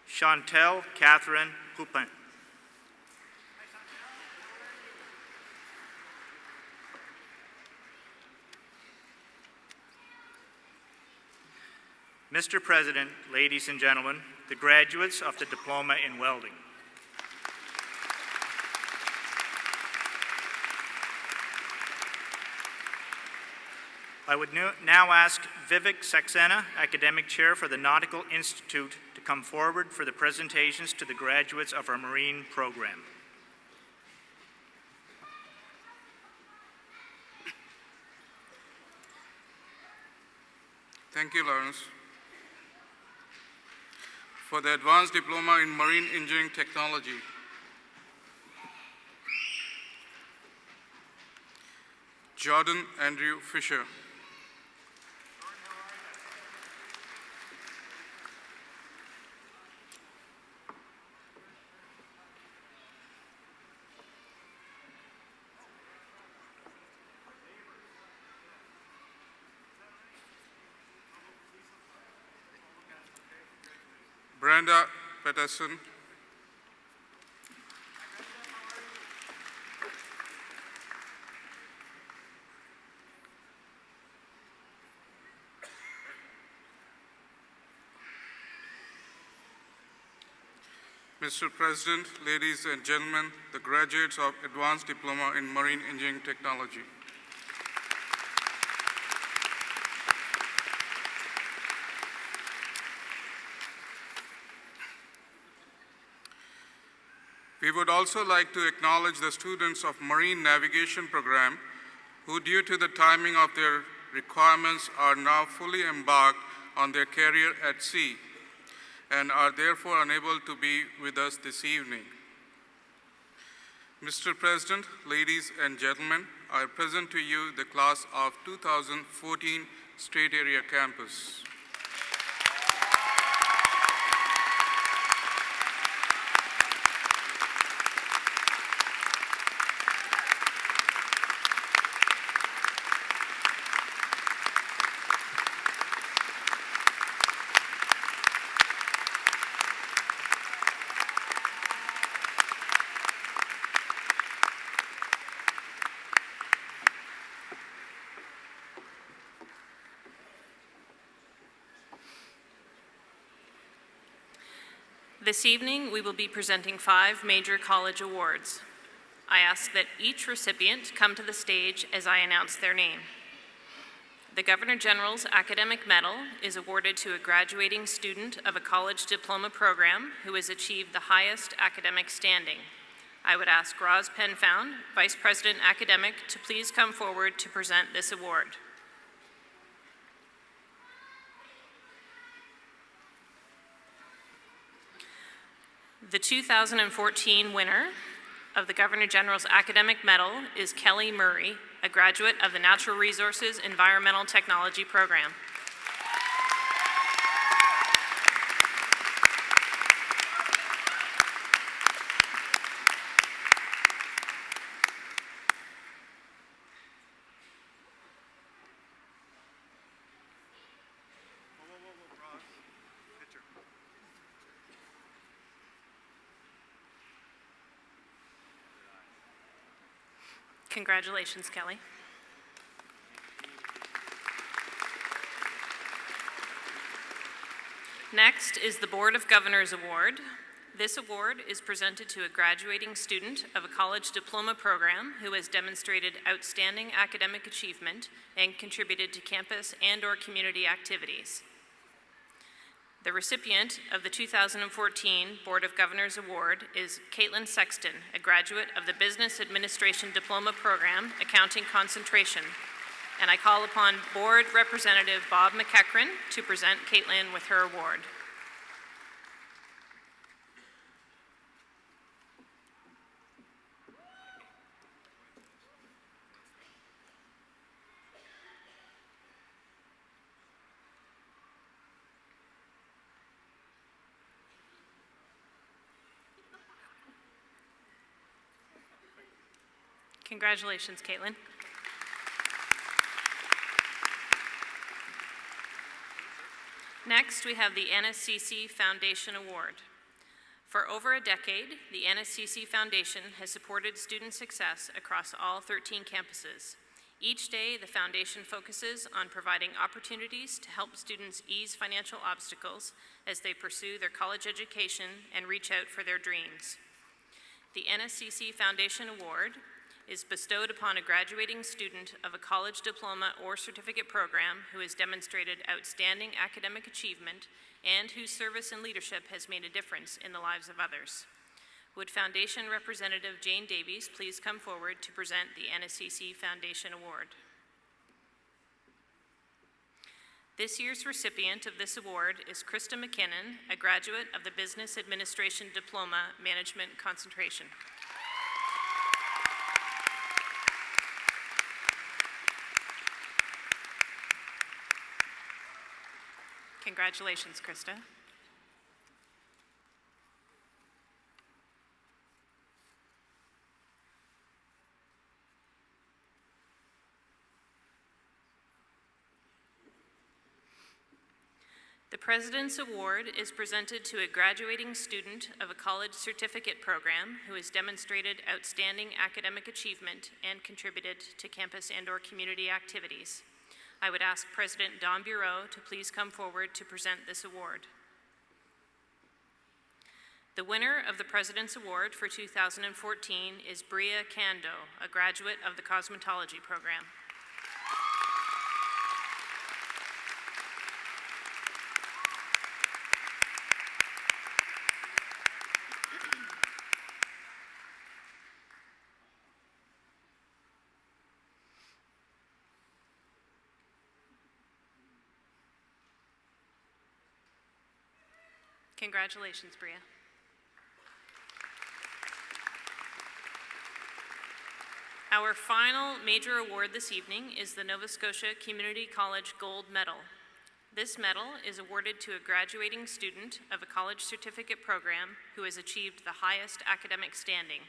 Chantel Catherine Poupin. Mr. President, ladies and gentlemen, the graduates of the Diploma in Welding. I would now ask Vivek Saxena, Academic Chair for the Nautical Institute, to come forward for the presentations to the graduates of our Marine program. Thank you, Lawrence. For the Advanced Diploma in Marine Engineering Technology, Jordan Andrew Fisher. Brenda Peterson. Mr. President, ladies and gentlemen, the graduates of Advanced Diploma in Marine Engineering Technology. We would also like to acknowledge the students of Marine Navigation Program who, due to the timing of their requirements, are now fully embarked on their career at sea and are therefore unable to be with us this evening. Mr. President, ladies and gentlemen, I present to you the class of 2014 Strait Area Campus. This evening, we will be presenting 5 major college awards. I ask that each recipient come to the stage as I announce their name. The Governor General's Academic Medal is awarded to a graduating student of a college diploma program who has achieved the highest academic standing. I would ask Roz Penfound, Vice President Academic, to please come forward to present this award. The 2014 winner of the Governor General's Academic Medal is Kelly Murray, a graduate of the Natural Resources Environmental Technology Program. Congratulations, Kelly. Next is the Board of Governors Award. This award is presented to a graduating student of a college diploma program who has demonstrated outstanding academic achievement and contributed to campus and/or community activities. The recipient of the 2014 Board of Governors Award is Caitlin Sexton, a graduate of the Business Administration Diploma Program, Accounting Concentration. And I call upon Board Representative Bob McEachran to present Caitlin with her award. Congratulations, Caitlin. Next, we have the NSCC Foundation Award. For over a decade, the NSCC Foundation has supported student success across all 13 campuses. Each day, the foundation focuses on providing opportunities to help students ease financial obstacles as they pursue their college education and reach out for their dreams. The NSCC Foundation Award is bestowed upon a graduating student of a college diploma or certificate program who has demonstrated outstanding academic achievement and whose service and leadership has made a difference in the lives of others. Would Foundation Representative Jane Davies please come forward to present the NSCC Foundation Award? This year's recipient of this award is Krista McKinnon, a graduate of the Business Administration Diploma Management Concentration. Congratulations, Krista. The President's Award is presented to a graduating student of a college certificate program who has demonstrated outstanding academic achievement and contributed to campus and/or community activities. I would ask President Don Bureau to please come forward to present this award. The winner of the President's Award for 2014 is Bria Kando, a graduate of the Cosmetology program. Congratulations, Bria. Our final major award this evening is the Nova Scotia Community College Gold Medal. This medal is awarded to a graduating student of a college certificate program who has achieved the highest academic standing.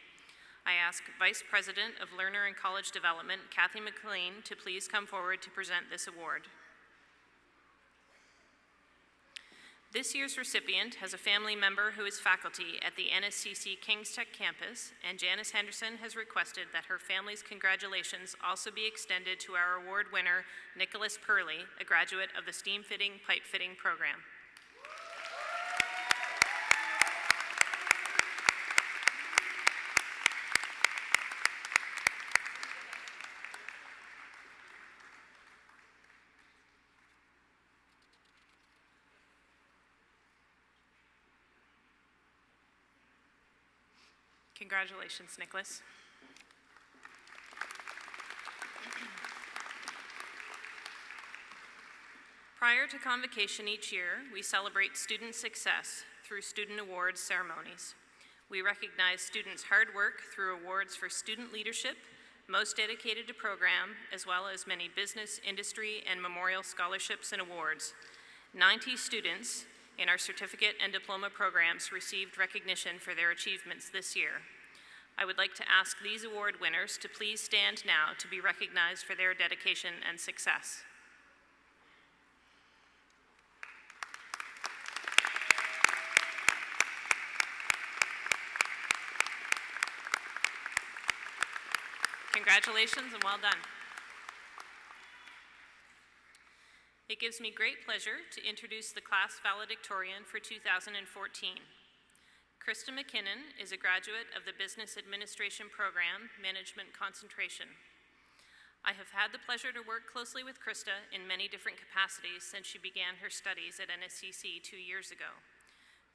I ask Vice President of Learner and College Development, Kathy McLean, to please come forward to present this award. This year's recipient has a family member who is faculty at the NSCC Kings Tech campus, and Janice Henderson has requested that her family's congratulations also be extended to our award winner, Nicholas Purley, a graduate of the Steam Fitting Pipe Fitting program. Congratulations, Nicholas. Prior to Convocation each year, we celebrate student success through student awards ceremonies. We recognize students' hard work through awards for student leadership, most dedicated to program, as well as many business, industry, and memorial scholarships and awards. 90 students in our certificate and diploma programs received recognition for their achievements this year. I would like to ask these award winners to please stand now to be recognized for their dedication and success. Congratulations and well done. It gives me great pleasure to introduce the class valedictorian for 2014. Krista McKinnon is a graduate of the Business Administration Program, Management Concentration. I have had the pleasure to work closely with Krista in many different capacities since she began her studies at NSCC 2 years ago.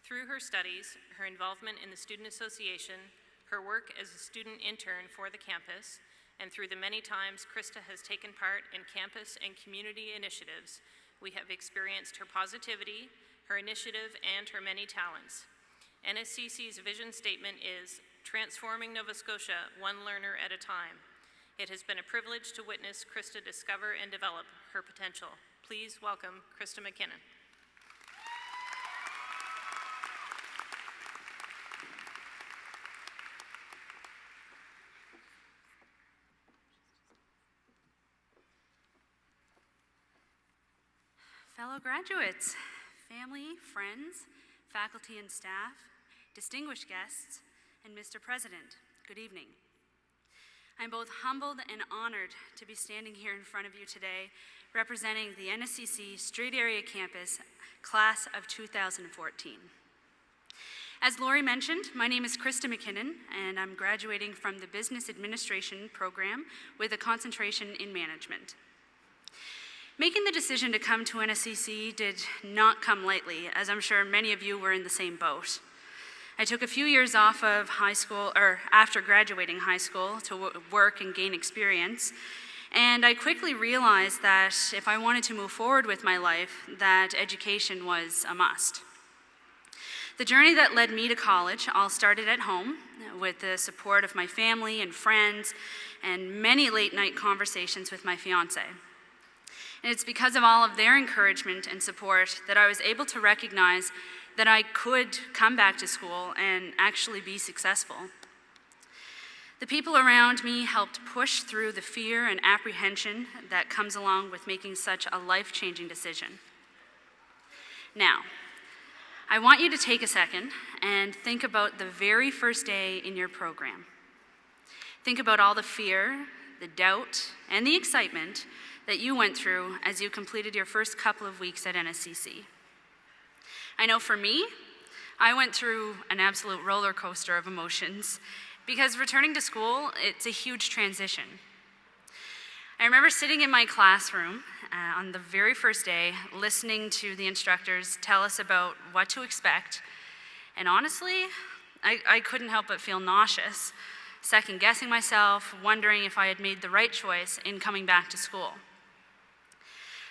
Through her studies, her involvement in the Student Association, her work as a student intern for the campus, and through the many times Krista has taken part in campus and community initiatives, we have experienced her positivity, her initiative, and her many talents. NSCC's vision statement is, transforming Nova Scotia one learner at a time. It has been a privilege to witness Krista discover and develop her potential. Please welcome Krista McKinnon. Fellow graduates, family, friends, faculty and staff, distinguished guests, and Mr. President, good evening. I'm both humbled and honored to be standing here in front of you today representing the NSCC Strait Area Campus Class of 2014. As Lori mentioned, my name is Krista McKinnon, and I'm graduating from the Business Administration program with a concentration in management. Making the decision to come to NSCC did not come lightly, as I'm sure many of you were in the same boat. I took a few years off of high school, or after graduating high school, to work and gain experience, and I quickly realized that if I wanted to move forward with my life, that education was a must. The journey that led me to college all started at home, with the support of my family and friends, and many late-night conversations with my fiancé. And it's because of all of their encouragement and support that I was able to recognize that I could come back to school and actually be successful. The people around me helped push through the fear and apprehension that comes along with making such a life-changing decision. Now, I want you to take a second and think about the very first day in your program. Think about all the fear, the doubt, and the excitement that you went through as you completed your first couple of weeks at NSCC. I know for me, I went through an absolute roller coaster of emotions because returning to school, it's a huge transition. I remember sitting in my classroom on the very first day, listening to the instructors tell us about what to expect, and honestly, I couldn't help but feel nauseous, second-guessing myself, wondering if I had made the right choice in coming back to school.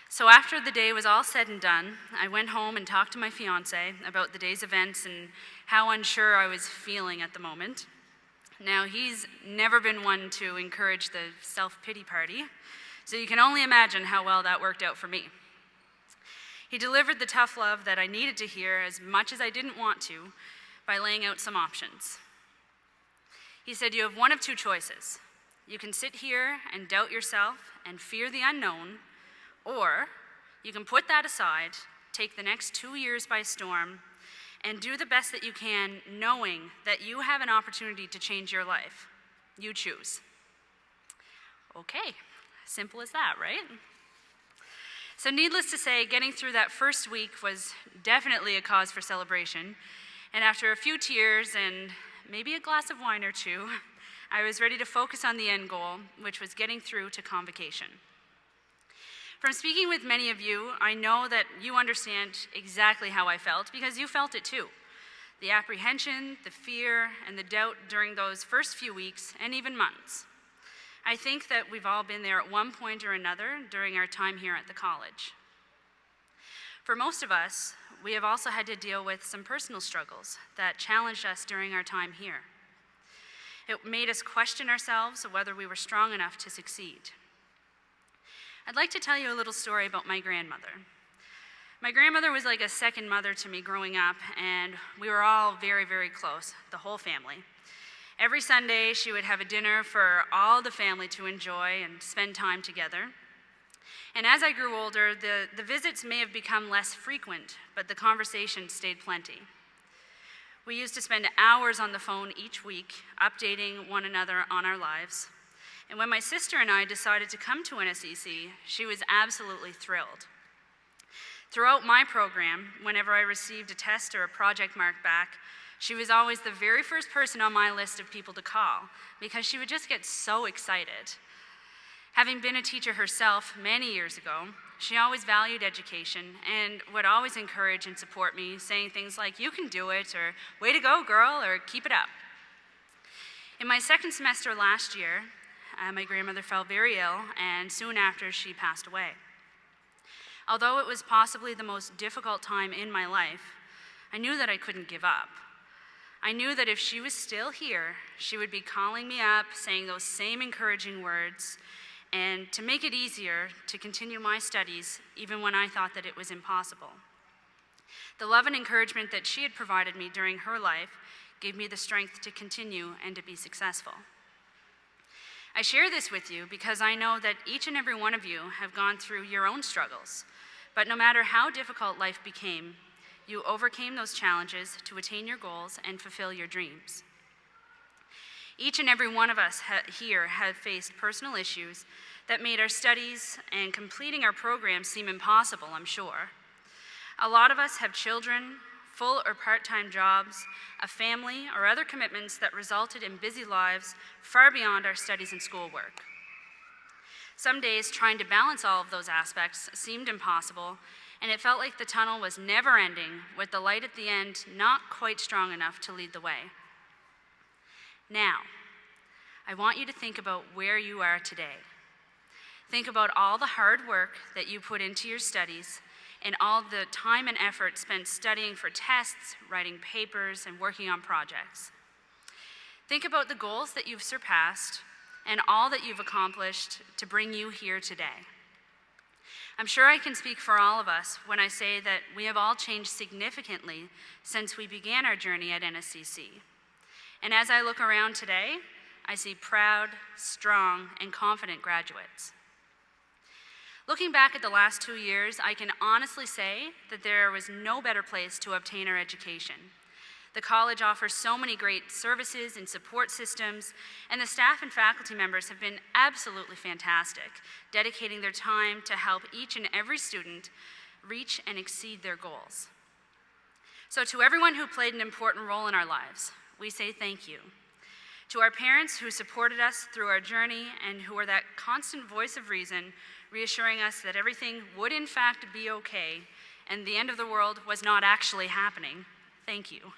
So after the day was all said and done, I went home and talked to my fiancé about the day's events and how unsure I was feeling at the moment. Now, he's never been one to encourage the self-pity party, so you can only imagine how well that worked out for me. He delivered the tough love that I needed to hear as much as I didn't want to by laying out some options. He said, you have one of two choices. You can sit here and doubt yourself and fear the unknown, or you can put that aside, take the next 2 years by storm, and do the best that you can, knowing that you have an opportunity to change your life. You choose. Okay, simple as that, right? So needless to say, getting through that first week was definitely a cause for celebration, and after a few tears and maybe a glass of wine or two, I was ready to focus on the end goal, which was getting through to Convocation. From speaking with many of you, I know that you understand exactly how I felt because you felt it too. The apprehension, the fear, and the doubt during those first few weeks and even months. I think that we've all been there at one point or another during our time here at the college. For most of us, we have also had to deal with some personal struggles that challenged us during our time here. It made us question ourselves whether we were strong enough to succeed. I'd like to tell you a little story about my grandmother. My grandmother was like a second mother to me growing up, and we were all very, very close, the whole family. Every Sunday, she would have a dinner for all the family to enjoy and spend time together. And as I grew older, the visits may have become less frequent, but the conversation stayed plenty. We used to spend hours on the phone each week, updating one another on our lives. And when my sister and I decided to come to NSCC, she was absolutely thrilled. Throughout my program, whenever I received a test or a project mark back, she was always the very first person on my list of people to call because she would just get so excited. Having been a teacher herself many years ago, she always valued education and would always encourage and support me, saying things like, "You can do it," or "Way to go, girl," or "Keep it up." In my second semester last year, my grandmother fell very ill, and soon after she passed away. Although it was possibly the most difficult time in my life, I knew that I couldn't give up. I knew that if she was still here, she would be calling me up, saying those same encouraging words, and to make it easier to continue my studies even when I thought that it was impossible. The love and encouragement that she had provided me during her life gave me the strength to continue and to be successful. I share this with you because I know that each and every one of you have gone through your own struggles, but no matter how difficult life became, you overcame those challenges to attain your goals and fulfill your dreams. Each and every one of us here have faced personal issues that made our studies and completing our program seem impossible, I'm sure. A lot of us have children, full or part-time jobs, a family, or other commitments that resulted in busy lives far beyond our studies and schoolwork. Some days, trying to balance all of those aspects seemed impossible, and it felt like the tunnel was never ending, with the light at the end not quite strong enough to lead the way. Now, I want you to think about where you are today. Think about all the hard work that you put into your studies and all the time and effort spent studying for tests, writing papers, and working on projects. Think about the goals that you've surpassed and all that you've accomplished to bring you here today. I'm sure I can speak for all of us when I say that we have all changed significantly since we began our journey at NSCC. And as I look around today, I see proud, strong, and confident graduates. Looking back at the last 2 years, I can honestly say that there was no better place to obtain our education. The college offers so many great services and support systems, and the staff and faculty members have been absolutely fantastic, dedicating their time to help each and every student reach and exceed their goals. So to everyone who played an important role in our lives, we say thank you. To our parents who supported us through our journey and who were that constant voice of reason, reassuring us that everything would in fact be okay and the end of the world was not actually happening, thank you.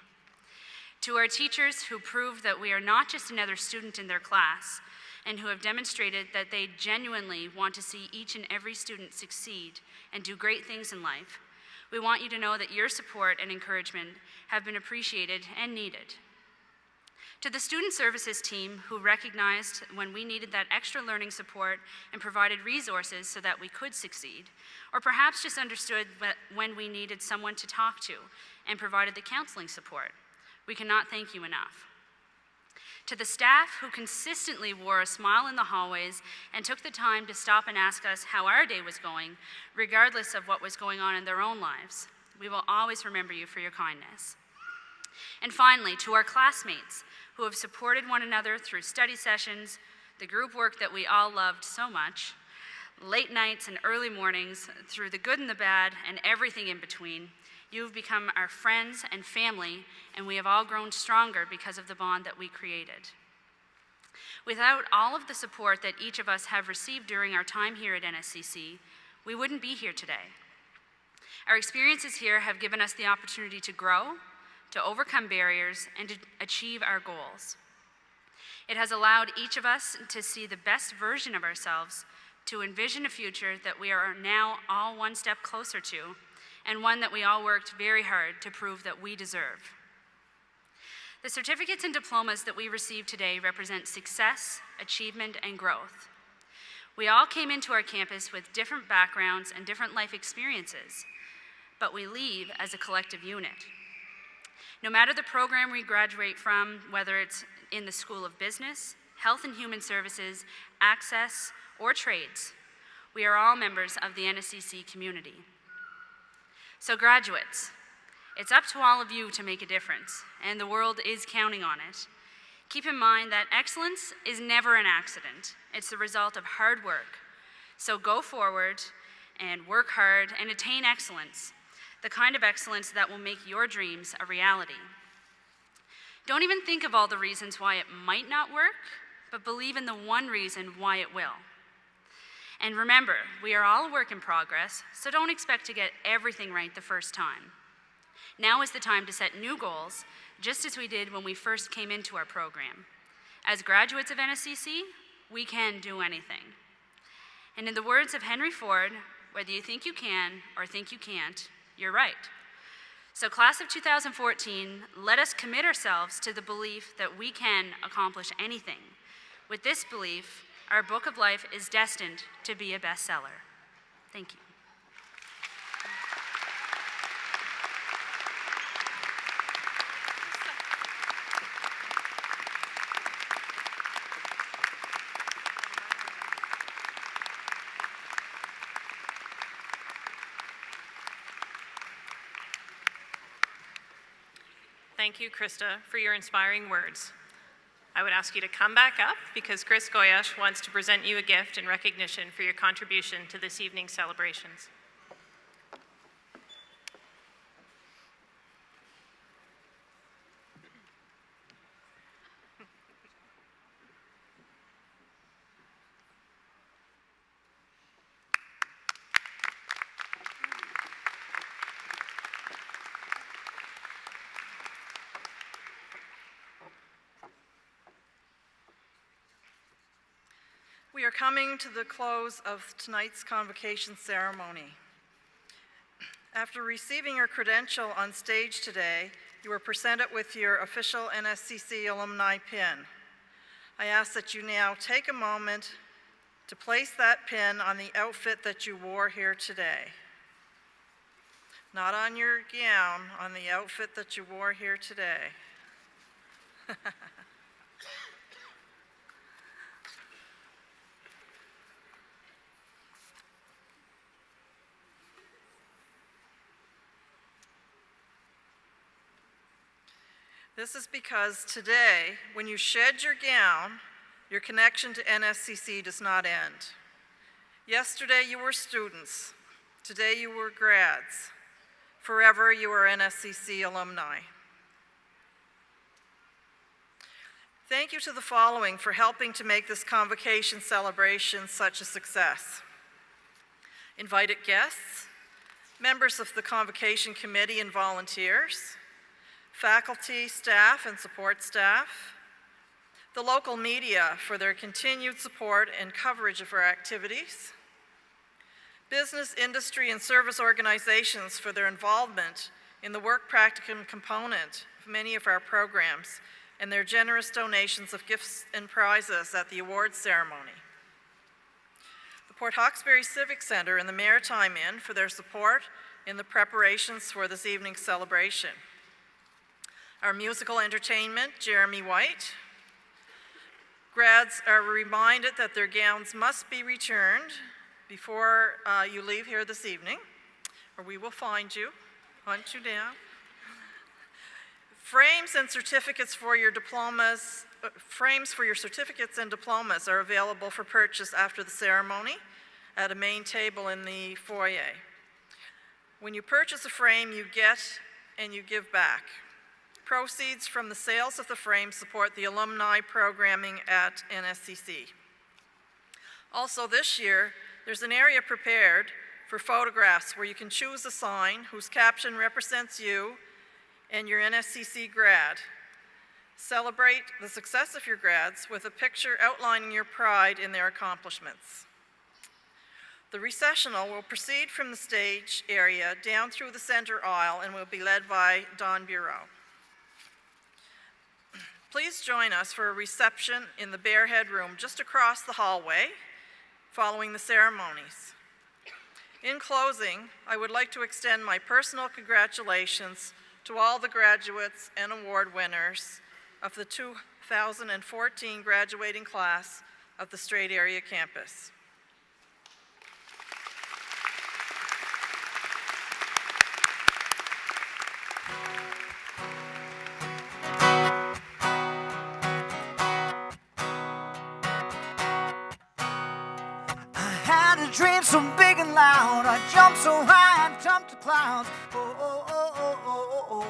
To our teachers who proved that we are not just another student in their class and who have demonstrated that they genuinely want to see each and every student succeed and do great things in life, we want you to know that your support and encouragement have been appreciated and needed. To the student services team who recognized when we needed that extra learning support and provided resources so that we could succeed, or perhaps just understood when we needed someone to talk to and provided the counseling support, we cannot thank you enough. To the staff who consistently wore a smile in the hallways and took the time to stop and ask us how our day was going, regardless of what was going on in their own lives, we will always remember you for your kindness. And finally, to our classmates who have supported one another through study sessions, the group work that we all loved so much, late nights and early mornings, through the good and the bad and everything in between, you've become our friends and family, and we have all grown stronger because of the bond that we created. Without all of the support that each of us have received during our time here at NSCC, we wouldn't be here today. Our experiences here have given us the opportunity to grow, to overcome barriers, and to achieve our goals. It has allowed each of us to see the best version of ourselves, to envision a future that we are now all one step closer to, and one that we all worked very hard to prove that we deserve. The certificates and diplomas that we receive today represent success, achievement, and growth. We all came into our campus with different backgrounds and different life experiences, but we leave as a collective unit. No matter the program we graduate from, whether it's in the School of Business, Health and Human Services, Access, or Trades, we are all members of the NSCC community. So graduates, it's up to all of you to make a difference, and the world is counting on it. Keep in mind that excellence is never an accident. It's the result of hard work. So go forward and work hard and attain excellence, the kind of excellence that will make your dreams a reality. Don't even think of all the reasons why it might not work, but believe in the one reason why it will. And remember, we are all a work in progress, so don't expect to get everything right the first time. Now is the time to set new goals, just as we did when we first came into our program. As graduates of NSCC, we can do anything. And in the words of Henry Ford, whether you think you can or think you can't, you're right. So class of 2014, let us commit ourselves to the belief that we can accomplish anything. With this belief, our book of life is destined to be a bestseller. Thank you. Thank you, Krista, for your inspiring words. I would ask you to come back up because Chris Goyash wants to present you a gift in recognition for your contribution to this evening's celebrations. We are coming to the close of tonight's convocation ceremony. After receiving your credential on stage today, you were presented with your official NSCC alumni pin. I ask that you now take a moment to place that pin on the outfit that you wore here today. Not on your gown, on the outfit that you wore here today. This is because today, when you shed your gown, your connection to NSCC does not end. Yesterday you were students, today you were grads. Forever you are NSCC alumni. Thank you to the following for helping to make this convocation celebration such a success. Invited guests, members of the convocation committee and volunteers, faculty, staff, and support staff, the local media for their continued support and coverage of our activities, business, industry, and service organizations for their involvement in the work practicum component of many of our programs and their generous donations of gifts and prizes at the awards ceremony. The Port Hawkesbury Civic Center and the Maritime Inn for their support in the preparations for this evening's celebration. Our musical entertainment, Jeremy White. Grads are reminded that their gowns must be returned before you leave here this evening, or we will find you, hunt you down. Frames and certificates for your diplomas, frames for your certificates and diplomas are available for purchase after the ceremony at a main table in the foyer. When you purchase a frame, you get and you give back. Proceeds from the sales of the frame support the alumni programming at NSCC. Also this year, there's an area prepared for photographs where you can choose a sign whose caption represents you and your NSCC grad. Celebrate the success of your grads with a picture outlining your pride in their accomplishments. The recessional will proceed from the stage area down through the center aisle and will be led by Don Bureau. Please join us for a reception in the Bearhead Room just across the hallway following the ceremonies. In closing, I would like to extend my personal congratulations to all the graduates and award winners of the 2014 graduating class of the Strait Area Campus. Dream so big and loud, I jumped so high, I jumped the clouds. Oh, oh, oh, oh, oh, oh,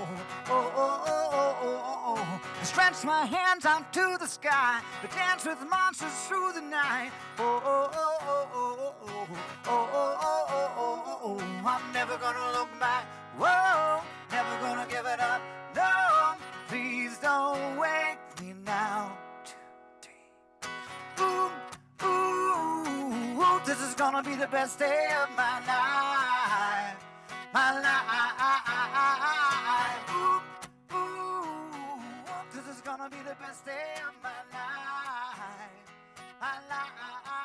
oh, oh, oh, oh, oh, oh. I stretched my hands out to the sky, to dance with monsters through the night. Oh, oh, oh, oh, oh, oh, oh, oh, oh, oh, oh, oh. I'm never gonna look back, whoa, never gonna give it up, no. Please don't wake me now. 2, 3, ooh. Ooh, this is gonna be the best day of my life, my life. Ooh, ooh, this is gonna be the best day of my life, my life.